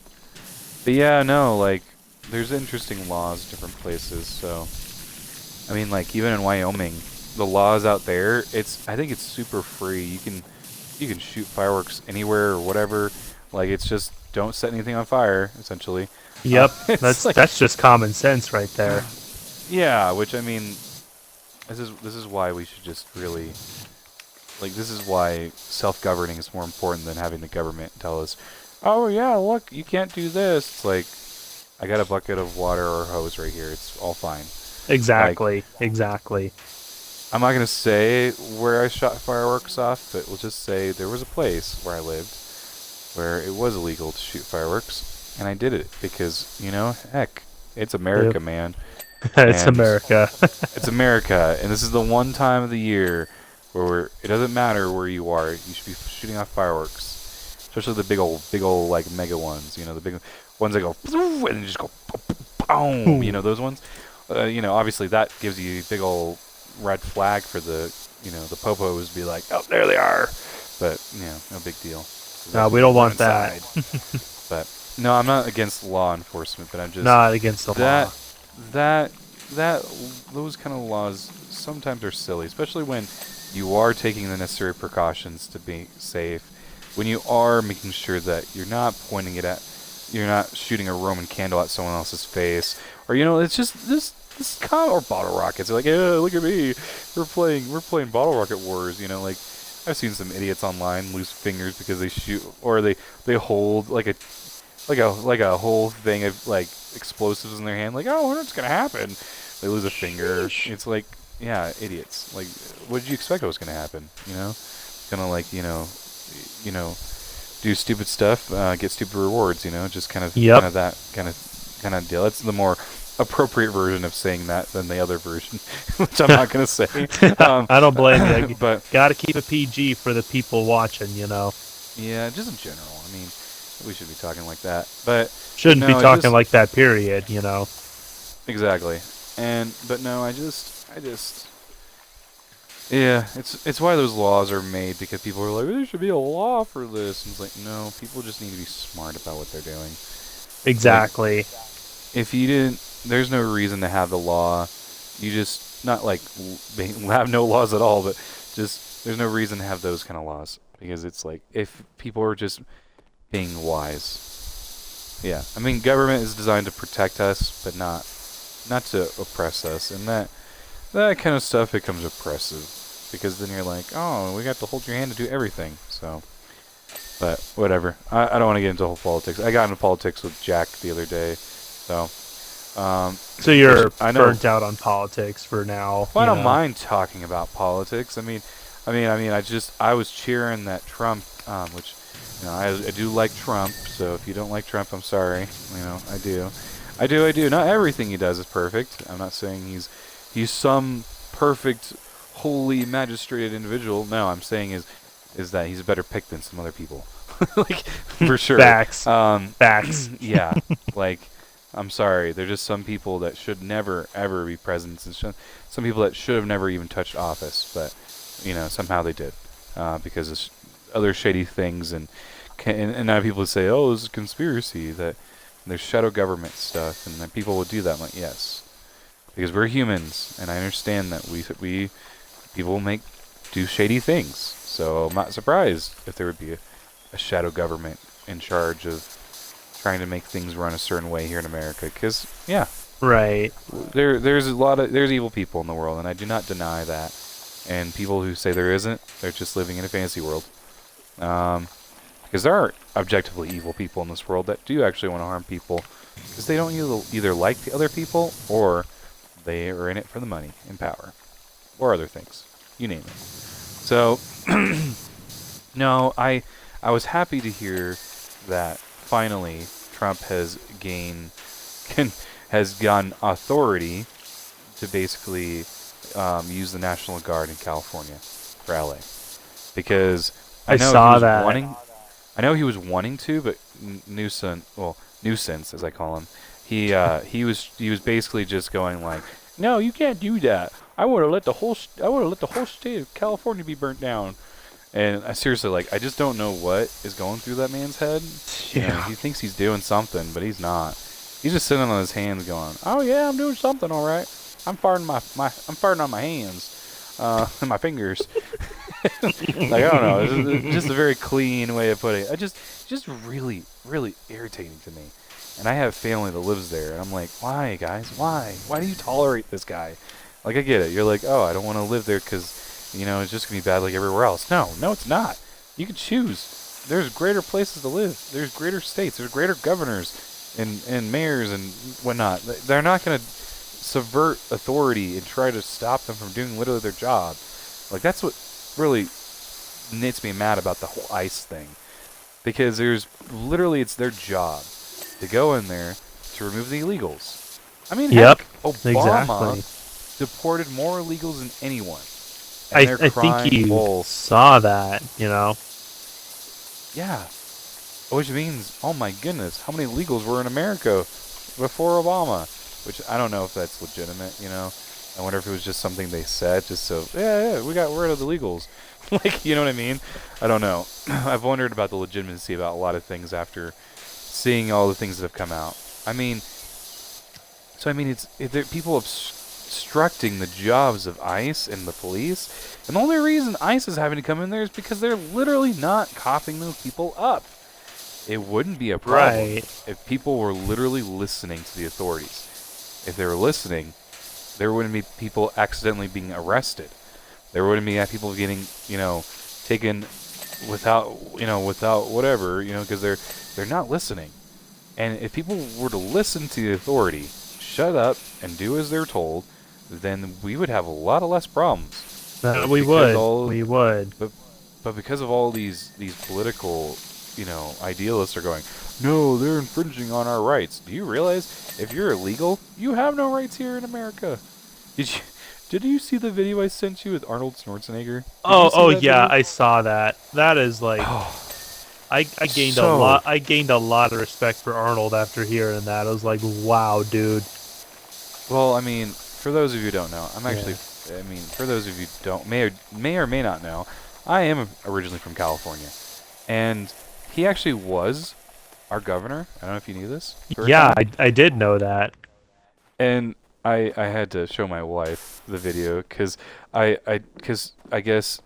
But yeah, no, like there's interesting laws different places. So, I mean, like even in Wyoming. the laws out there, I think it's super free. You can shoot fireworks anywhere or whatever. Like it's just don't set anything on fire, essentially. Yep, It's like that's just common sense right there. yeah, which I mean, this is why we should just really like this is why self-governing is more important than having the government tell us, oh yeah, look, you can't do this. It's like I got a bucket of water or hose right here. It's all fine. Like Exactly, exactly. I'm not gonna say where I shot fireworks off, but we'll just say there was a place where I lived where it was illegal to shoot fireworks, and I did it because heck, it's America, Yep. man, It's and America. it's America, and this is the one time of the year where it doesn't matter where you are, you should be shooting off fireworks, especially the big old like mega ones, the big ones that go and then just go boom, those ones. Obviously that gives you a big old red flag for the popos to be like, oh, there they are, but no big deal. 'Cause No, that's we when don't you run want that. inside. But no, I'm not against law enforcement, but I'm just Not against the that law. that that those kind of laws sometimes are silly, especially when you are taking the necessary precautions to be safe. When you are making sure that you're not shooting a Roman candle at someone else's face, or it's just this kind or bottle rockets. They're like, yeah, look at me, we're playing bottle rocket wars. Like I've seen some idiots online lose fingers because they shoot or they hold like a whole thing of like explosives in their hand. Like, oh, what's gonna happen? They lose a finger. Sheesh. It's like, yeah, idiots. Like, what did you expect was gonna happen? Gonna like do stupid stuff, get stupid rewards. Just Yep. kind of deal. That's the more appropriate version of saying that than the other version, which I'm not gonna say. I don't blame you. But Got to keep it PG for the people watching. yeah, just in general. I mean, we should be talking like that. But Shouldn't be no, I talking just like that, period. exactly. But no, I just yeah, it's why those laws are made because people are like there should be a law for this. And it's like no, people just need to be smart about what they're doing. Like Exactly. if you didn't, there's no reason to have the law. You just not like have no laws at all, but just there's no reason to have those kind of laws because it's like if people are just being wise. Yeah, I mean, government is designed to protect us, but not to oppress us, and that kind of stuff becomes oppressive because then you're like, oh, we got to hold your hand to do everything. So, but whatever. I don't want to get into whole politics. I got into politics with Jack the other day, so So which you're I know. burnt out on politics for now. Well, I don't mind talking about politics. I was cheering that Trump, which, I do like Trump. So if you don't like Trump, I'm sorry. I do, I do. Not everything he does is perfect. I'm not saying he's some perfect, holy, magistrated individual. No, I'm saying is that he's a better pick than some other people, like for sure. Facts. Facts. Yeah, like I'm sorry. There's just some people that should never ever be presidents, and some people that should have never even touched office, but somehow they did because of other shady things, and now people say, oh, this is a conspiracy that there's shadow government stuff, and that people will do that. I'm like, yes, because we're humans, and I understand that we people do shady things. So I'm not surprised if there would be a shadow government in charge of trying to make things run a certain way here in America. Because yeah, Right. there's evil people in the world, and I do not deny that. And people who say there isn't, they're just living in a fantasy world. Because there are objectively evil people in this world that do actually want to harm people, because they don't either like the other people or they are in it for the money and power or other things. You name it. So no, I was happy to hear that finally Trump has gotten authority to basically use the National Guard in California for LA because I saw that. I know he was wanting to, but Nuisance as I call him, he was basically just going like, no, you can't do that. I would have let the whole state of California be burnt down. And I seriously, like, I just don't know what is going through that man's head. Yeah. He thinks he's doing something, but he's not. He's just sitting on his hands going, "Oh yeah, I'm doing something, all right. I'm farting on my hands." my fingers. Like I don't know, it's just a very clean way of putting it. Just really, really irritating to me. And I have family that lives there, and I'm like, why, guys? Why? Why do you tolerate this guy? Like I get it. You're like, oh, I don't want to live there because it's just gonna be bad like everywhere else. No, no, it's not. You can choose. There's greater places to live. There's greater states. There's greater governors and mayors and whatnot. They're not gonna subvert authority and try to stop them from doing literally their job. Like that's what really knits me mad about the whole ICE thing, because it's their job to go in there to remove the illegals. I mean, Yep. heck, Obama Exactly. deported more illegals than anyone, and I they're I think crying you wolf. saw that. Yeah, which means, oh my goodness, how many illegals were in America before Obama? Which I don't know if that's legitimate. I wonder if it was just something they said, just so, yeah, we got rid of the illegals. Like, you know what I mean? I don't know. I've wondered about the legitimacy about a lot of things after seeing all the things that have come out. I mean, it's people obstructing the jobs of ICE and the police, and the only reason ICE is having to come in there is because they're literally not coughing those people up. It wouldn't be a problem Right. if people were literally listening to the authorities. If they were listening, there wouldn't be people accidentally being arrested. There wouldn't be people getting, taken without whatever, because they're not listening. And if people were to listen to the authority, shut up and do as they're told, then we would have a lot of less problems. But We because would. all We would. but because of all these political, idealists are going, no, they're infringing on our rights. Do you realize if you're illegal, you have no rights here in America? Did you did you see the video I sent you with Arnold Schwarzenegger? Did you see Oh that yeah, video? I saw that. That is like Oh, I gained a so lot. I gained a lot of respect for Arnold after hearing that. I was like, wow, dude. well. I mean, for those of you who don't know, I'm Yeah. actually. I mean, for those of you who don't may or may not know, I am originally from California, and he actually was our governor. I don't know if you knew this for a Yeah, time. I did know that. And I had to show my wife the video because I guess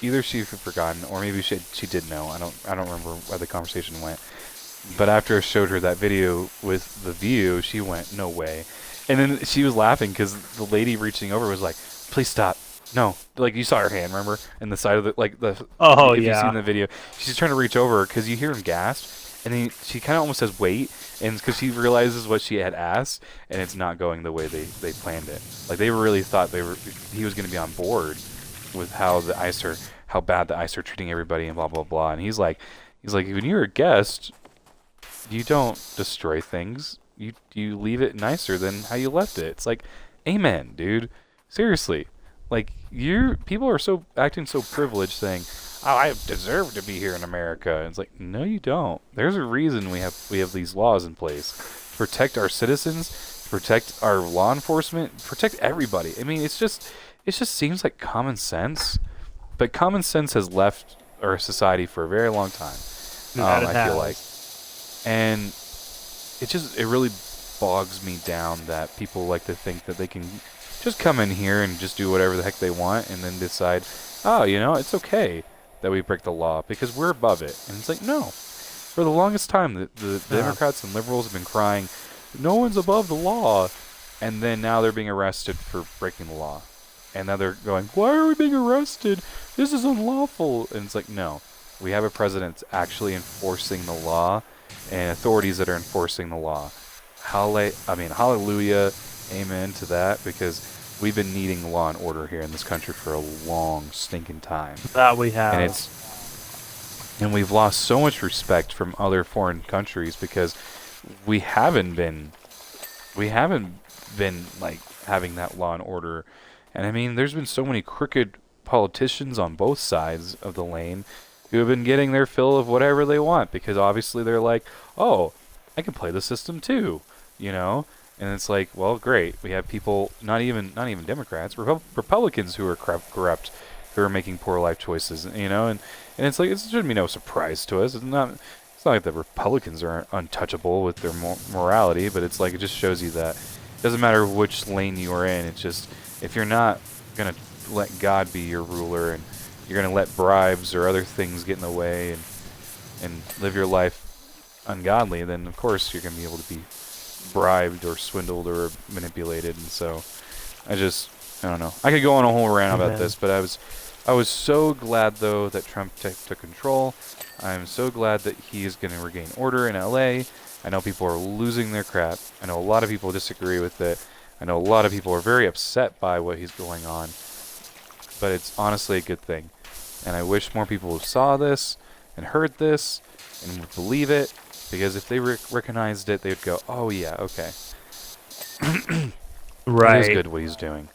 either she had forgotten or maybe she did know. I don't remember where the conversation went. But after I showed her that video with the view, she went, "No way!" And then she was laughing because the lady reaching over was like, "Please stop." No, like you saw her hand, remember, in the side of the Oh if you've seen yeah. the video, she's trying to reach over because you hear him gasp, and then she kind of almost says wait, and because she realizes what she had asked, and it's not going the way they planned it. Like they really thought he was going to be on board with how bad the ICE are treating everybody and blah blah blah, and he's like when you're a guest, you don't destroy things. You leave it nicer than how you left it. It's like, amen, dude. Seriously, like people are so acting so privileged, saying, "Oh, I deserve to be here in America." And it's like, no, you don't. There's a reason we have these laws in place, to protect our citizens, protect our law enforcement, protect everybody. I mean, it just seems like common sense, but common sense has left our society for a very long time. That it I feel like. has. And it really bogs me down that people like to think that they can just come in here and just do whatever the heck they want and then decide, oh, it's okay that we break the law because we're above it. And it's like, no. For the longest time, the Uh, Democrats and liberals have been crying, no one's above the law. And then now they're being arrested for breaking the law. And now they're going, why are we being arrested? This is unlawful. And it's like, no. We have a president that's actually enforcing the law and authorities that are enforcing the law. Hallelujah, amen to that, because we've been needing law and order here in this country for a long stinking time. that we And have. we've lost so much respect from other foreign countries because we haven't been like having that law and order. And I mean, there's been so many crooked politicians on both sides of the lane who have been getting their fill of whatever they want because obviously they're like, oh, I can play the system too, you know? And it's like, well, great. We have people, not even Democrats, Republicans who are corrupt, who are making poor life choices, and it's like it shouldn't be no surprise to us. It's not like the Republicans are untouchable with their morality, but it just shows you that it doesn't matter which lane you are in. It's just if you're not gonna let God be your ruler, and you're gonna let bribes or other things get in the way, and live your life ungodly, then of course you're gonna be able to be bribed or swindled or manipulated. And so I don't know. I could go on a whole rant about Amen. this, but I was so glad though that Trump took control. I'm so glad that he is going to regain order in LA. I know people are losing their crap. I know a lot of people disagree with it. I know a lot of people are very upset by what he's going on. But it's honestly a good thing. And I wish more people saw this and heard this and would believe it, because if they recognized it, they would go, "Oh yeah, okay. It is Right. good what he's doing."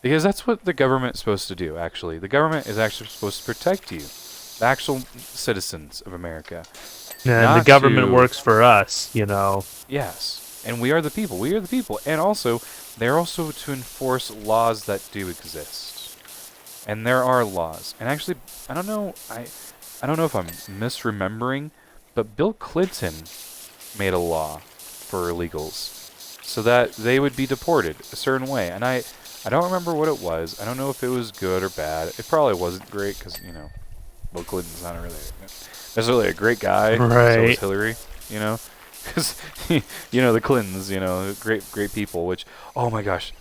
Because that's what the government is supposed to do, actually. The government is actually supposed to protect you, the actual citizens of America. And the Not government to, works for us, you know. yes. And we are the people. We are the people. And also, they're also to enforce laws that do exist. And there are laws. And actually, I don't know, I don't know if I'm misremembering, but Bill Clinton made a law for illegals so that they would be deported a certain way. And I don't remember what it was. I don't know if it was good or bad. It probably wasn't great because, Bill Clinton's not really necessarily a great guy. So is Right. Hillary, you know? Because, the Clintons, great people, which, oh my gosh,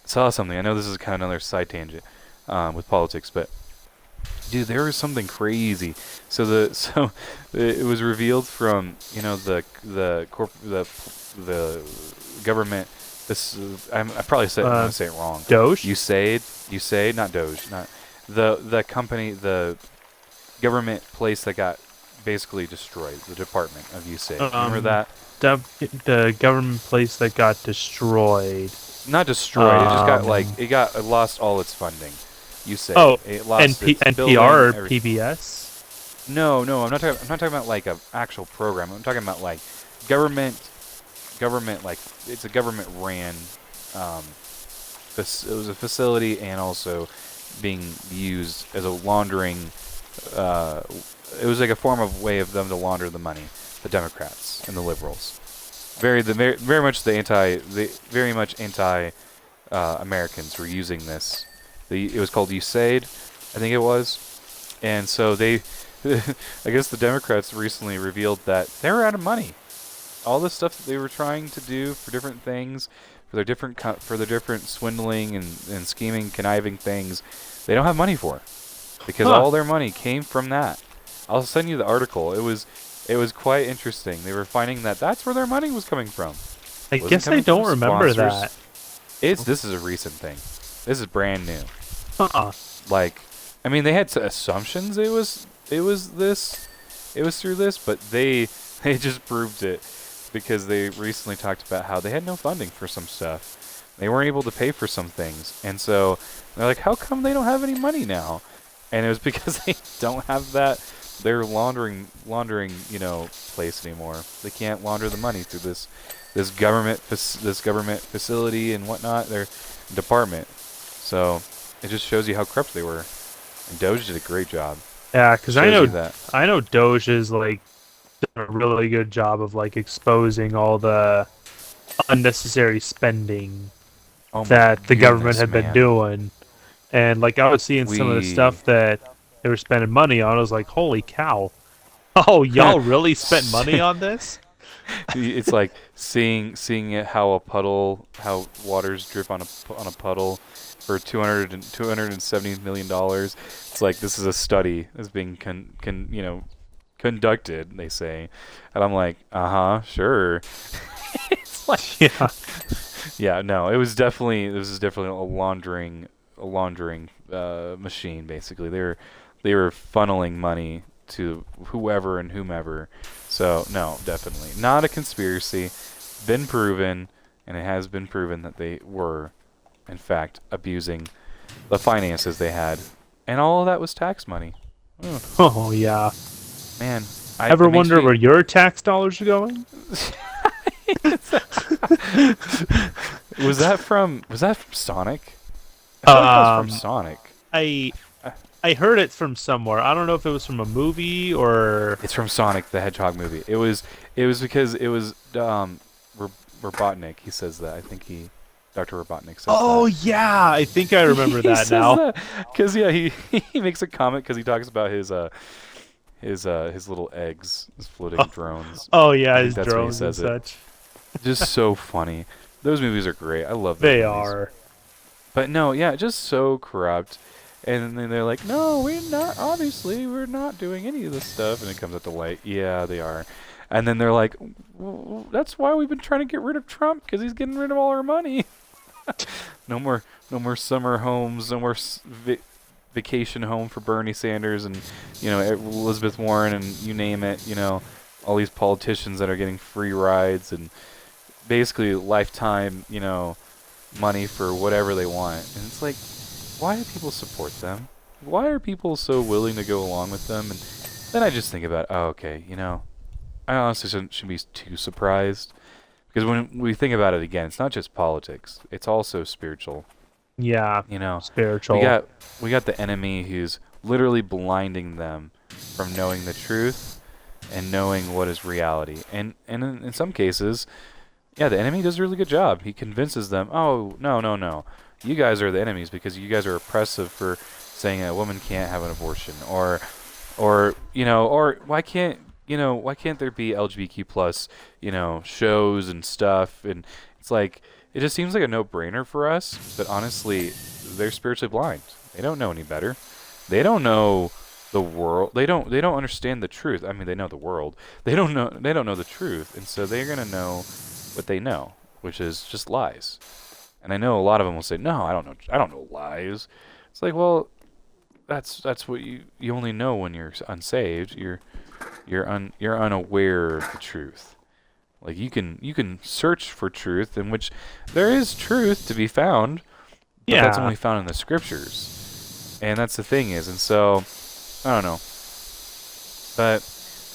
saw something. I know this is kind of another side tangent with politics, but dude, there was something crazy. So it was revealed from the government. This I probably said I'm gonna say it wrong. Doge. USAID, not Doge, not the company, the government place that got basically destroyed. The Department of USAID. Remember Um, that? the government place that got destroyed. Not destroyed. It just got Um, it lost all its funding. USAID. oh, It lost its NPR building. or Everything. PBS. No, I'm not talking about like a actual program. I'm talking about like government, like it's a government ran. Um, it was a facility and also being used as a laundering. Uh, it was like a form of way of them to launder the money. The Democrats and the liberals, very much very much anti Americans were using this. It was called USAID, I think it was, and so they. I guess the Democrats recently revealed that they were out of money. All the stuff that they were trying to do for different things, for their different swindling and scheming, conniving things, they don't have money for, because Huh. all their money came from that. I'll send you the article. It was quite interesting. They were finding that that's where their money was coming from. I It wasn't guess I coming from don't remember sponsors. that. This is a recent thing. This is brand new. Huh. Like, I mean, they had assumptions it was through this, but they just proved it, because they recently talked about how they had no funding for some stuff. They weren't able to pay for some things, and so they're like, how come they don't have any money now? And it was because they don't have that. They're laundering place anymore. They can't launder the money through this government facility and whatnot. Their department. So it just shows you how corrupt they were. And Doge did a great job. Yeah, because Shows you that. I know Doge is like done a really good job of like exposing all the unnecessary spending Oh my that the government goodness, had been man. doing. And like I was seeing some of the We stuff that they were spending money on. I was like, holy cow. Oh, y'all really spent money on this? it's like seeing it how waters drip on a puddle for 270 million dollars. It's like this is a study that's being conducted, they say, and I'm like, sure. It's like, Yeah. yeah, no, this is definitely a laundering machine. Basically, they were funneling money to whoever and whomever. So no, definitely not a conspiracy. Been proven, and it has been proven that they were, in fact, abusing the finances they had, and all of that was tax money. Oh, Oh, yeah. man, Ever it makes wonder me. where your tax dollars are going? Was that from Sonic? I feel like that was from Um, Sonic. I Uh, I heard it from somewhere. I don't know if it was from a movie or. It's from Sonic the Hedgehog movie. It was because it was Robotnik. He says that. I think he Dr. Robotnik says Oh that. yeah, I think I remember He that says now. that because yeah, he makes a comment because he talks about his little eggs, his floating Oh, drones. oh I yeah, think his that's when he drones and says it. such. Just so funny. Those movies are great. I love those They movies. are. But no, yeah, just so corrupt. And then they're like, no, we're not doing any of this stuff. And it comes out to light. Yeah, they are. And then they're like, that's why we've been trying to get rid of Trump, because he's getting rid of all our money. No more summer homes, no more vacation home for Bernie Sanders and, Elizabeth Warren and you name it, all these politicians that are getting free rides and basically lifetime, money for whatever they want. And it's like, why do people support them? Why are people so willing to go along with them? And then I just think about, oh, okay, I honestly shouldn't be too surprised. Because when we think about it again, it's not just politics; it's also spiritual. Yeah, You know, we spiritual. got we got the enemy who's literally blinding them from knowing the truth and knowing what is reality. And in some cases, yeah, the enemy does a really good job. He convinces them, "Oh, no, no, no. You guys are the enemies because you guys are oppressive for saying a woman can't have an abortion or why can't there be LGBTQ plus, shows and stuff?" And it's like it just seems like a no-brainer for us, but honestly, they're spiritually blind. They don't know any better. They don't know the world. They don't understand the truth. I mean, they know the world. They don't know the truth, and so they're going to know what they know, which is just lies. And I know a lot of them will say, "No, I don't know. I don't know lies." It's like, well, that's what you only know when you're unsaved. You're unaware of the truth. Like you can search for truth, in which there is truth to be found, but that's Yeah. only found in the scriptures. And that's the thing is, and so I don't know. But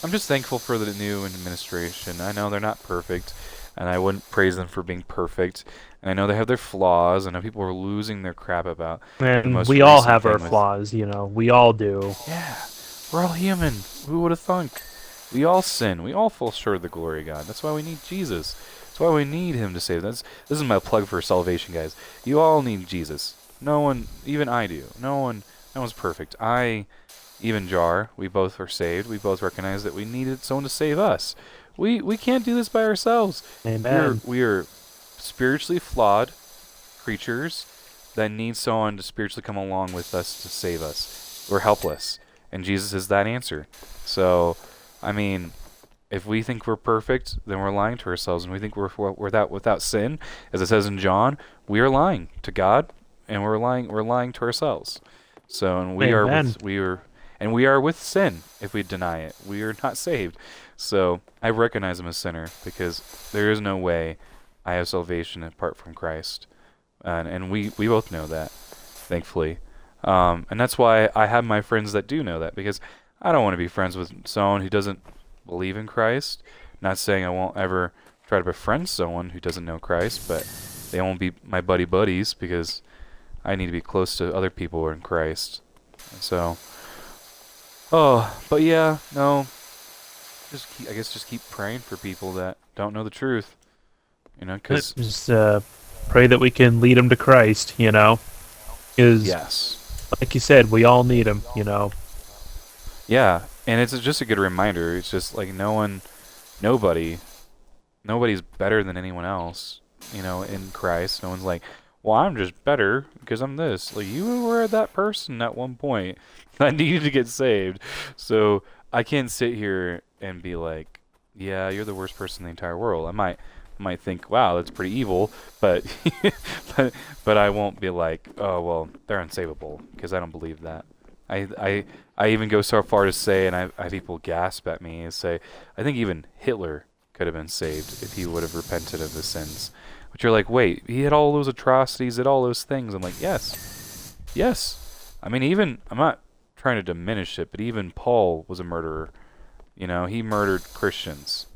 I'm just thankful for the new administration. I know they're not perfect, and I wouldn't praise them for being perfect. And I know they have their flaws. I know people are losing their crap about the And most we all recent have our thing with, flaws, we all do. yeah, we're all human. Who would have thunk? We all sin. We all fall short of the glory of God. That's why we need Jesus. That's why we need Him to save us. This is my plug for salvation, guys. You all need Jesus. No one, even I do. No one's perfect. Even Jar, we both are saved. We both recognize that we needed someone to save us. We can't do this by ourselves. Amen. We are spiritually flawed creatures that need someone to spiritually come along with us to save us. We're helpless, and Jesus is that answer. So, I mean, if we think we're perfect, then we're lying to ourselves, and we think we're without sin, as it says in John, we are lying to God, and we're lying to ourselves. So, and Amen. we are with sin if we deny it. We are not saved. So I recognize I'm a sinner because there is no way I have salvation apart from Christ, and we both know that, thankfully. And that's why I have my friends that do know that, because I don't want to be friends with someone who doesn't believe in Christ. Not saying I won't ever try to befriend someone who doesn't know Christ, but they won't be my buddies because I need to be close to other people who are in Christ. And so, but yeah, no, I guess just keep praying for people that don't know the truth, because Just pray that we can lead them to Christ. Because, yes, like you said, we all need him. yeah, and it's just a good reminder. It's just like nobody, nobody's better than anyone else, in Christ. No one's like, well, I'm just better because I'm this. Like, you were that person at one point that needed to get saved. So I can't sit here and be like, yeah, you're the worst person in the entire world. I might think, wow, that's pretty evil, but but, but I won't be like, oh well, they're unsavable, because I don't believe that. I I I even go so far to say, and I people gasp at me and say, I think even Hitler could have been saved if he would have repented of his sins. But you're like, wait, he had all those atrocities, did all those things. I'm like, yes, yes. I mean, even I'm not trying to diminish it, but even Paul was a murderer. He murdered Christians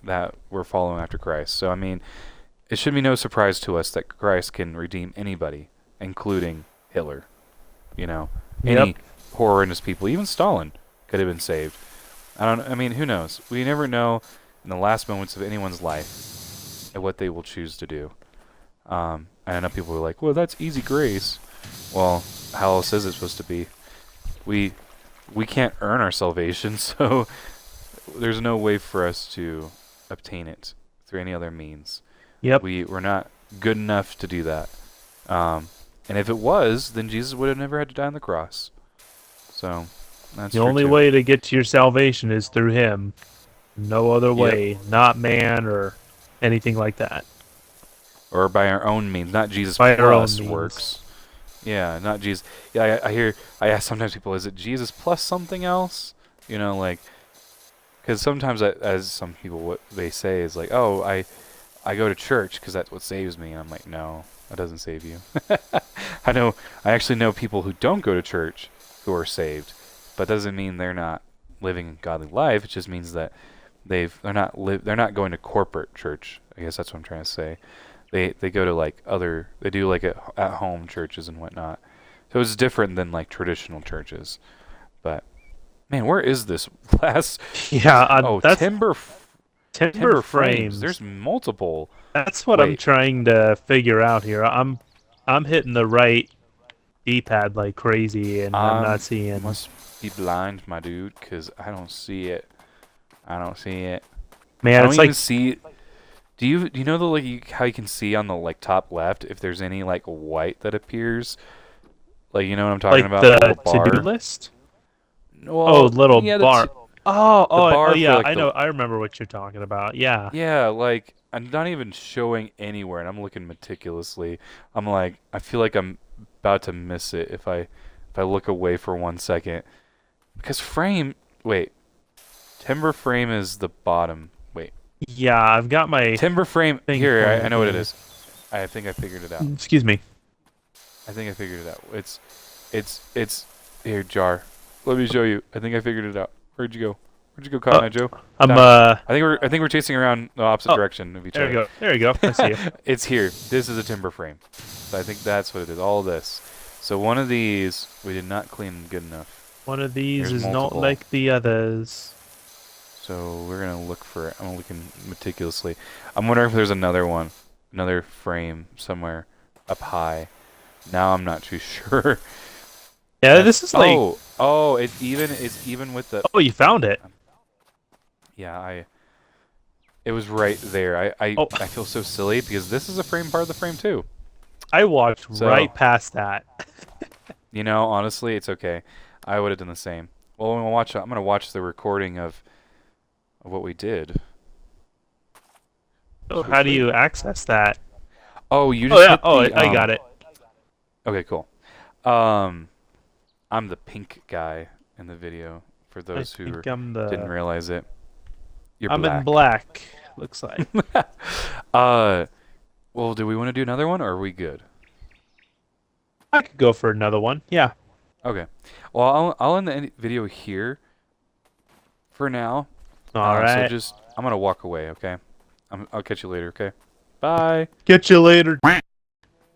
that were following after Christ. So I mean, it should be no surprise to us that Christ can redeem anybody, including Hitler. You know, Yep. any horrendous people, even Stalin could have been saved. I mean, who knows? We never know in the last moments of anyone's life what they will choose to do. I know people are like, well, that's easy grace. Well, how else is it supposed to be? We we can't earn our salvation, so there's no way for us to obtain it through any other means. Yep. We're not good enough to do that. Um, and if it was, then Jesus would have never had to die on the cross. So that's The true only too. way to get to your salvation is through Him. No other Yep. way. Not man or anything like that. Or by our own means, not Jesus By our own plus means. works. Yeah, not Jesus. Yeah, I hear. I ask sometimes people, is it Jesus plus something else? You know, like, because sometimes, as some people what they say is like, oh, I go to church because that's what saves me. And I'm like, no, that doesn't save you. I actually know people who don't go to church who are saved, but doesn't mean they're not living a godly life. It just means that they're not going to corporate church. I guess that's what I'm trying to say. They go to like they do like at home churches and whatnot. So it's different than like traditional churches. But man, where is this last? Yeah, Oh, that's timber timber frames. frames. There's multiple. That's what I'm Wait, trying to figure out here. I'm hitting the right D-pad like crazy, and I'm not seeing. must be blind, my dude, because I don't see it. I don't see it. I Man, don't it's even like see. Do you know the how you can see on the like top left if there's any like white that appears? Like you know what I'm talking about? The the little to-do bar. list. Oh, Well, little yeah, bar. Oh, the oh bar for yeah, like I the know. I remember what you're talking about. Yeah. yeah, like I'm not even showing anywhere, and I'm looking meticulously. I'm like, I feel like I'm about to miss it if I look away for 1 second because frame. Wait, timber frame is the bottom. Wait, Yeah, I've got my timber frame thing here. I pointed know what it here. is. I think I figured it out. Excuse me. I think I figured it out. It's here, jar. Let me show you. I think I figured it out. Where'd you go? Where'd you go, Cotton Oh, Eye Joe? I'm Down. I think we're chasing around the opposite Oh, direction of each there you other. go. There you go. I see you. It's here. This is a timber frame. So I think that's what it is. All this. So one of these we did not clean good enough. One of these There's is not multiple. like the others. So we're gonna look for it. I'm looking meticulously. I'm wondering if there's another one, another frame somewhere up high. Now I'm not too sure. Yeah, this is like. It's even with the. Oh, you found it. Yeah, it was right there. Oh, I feel so silly because this is a frame part of the frame too. I walked So right past that. you know, honestly, it's okay. I would have done the same. Well, I'm gonna watch the recording of what we did. Oh, how do Hopefully. you access that? Oh, you Oh just yeah. hit Oh, the I got it. Okay, cool. Um, I'm the pink guy in the video for I those who think I'm didn't the. realize it. You're I'm in black. black. Looks like. uh, well, do we want to do another one or are we good? I could go for another one. Yeah. Okay. Well, I'll end the video here for now. All So right. just I'm gonna walk away. Okay. I'll catch you later. Okay. Bye. Catch you later.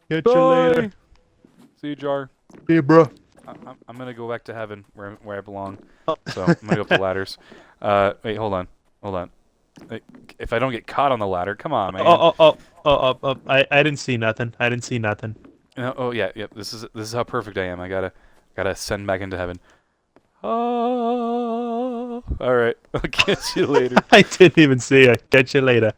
Catch you later. Bye. See you, Jar. See you, bro. I'm gonna go back to heaven where I belong. Oh. So I'm gonna go up the ladders. Wait, hold on. Wait, if I don't get caught on the ladder, come on, man. I didn't see nothing. I didn't see nothing. No, oh yeah, yep. This is how perfect I am. I gotta ascend back into heaven. Oh, all right. I'll catch you later. I didn't even see it. Catch you later.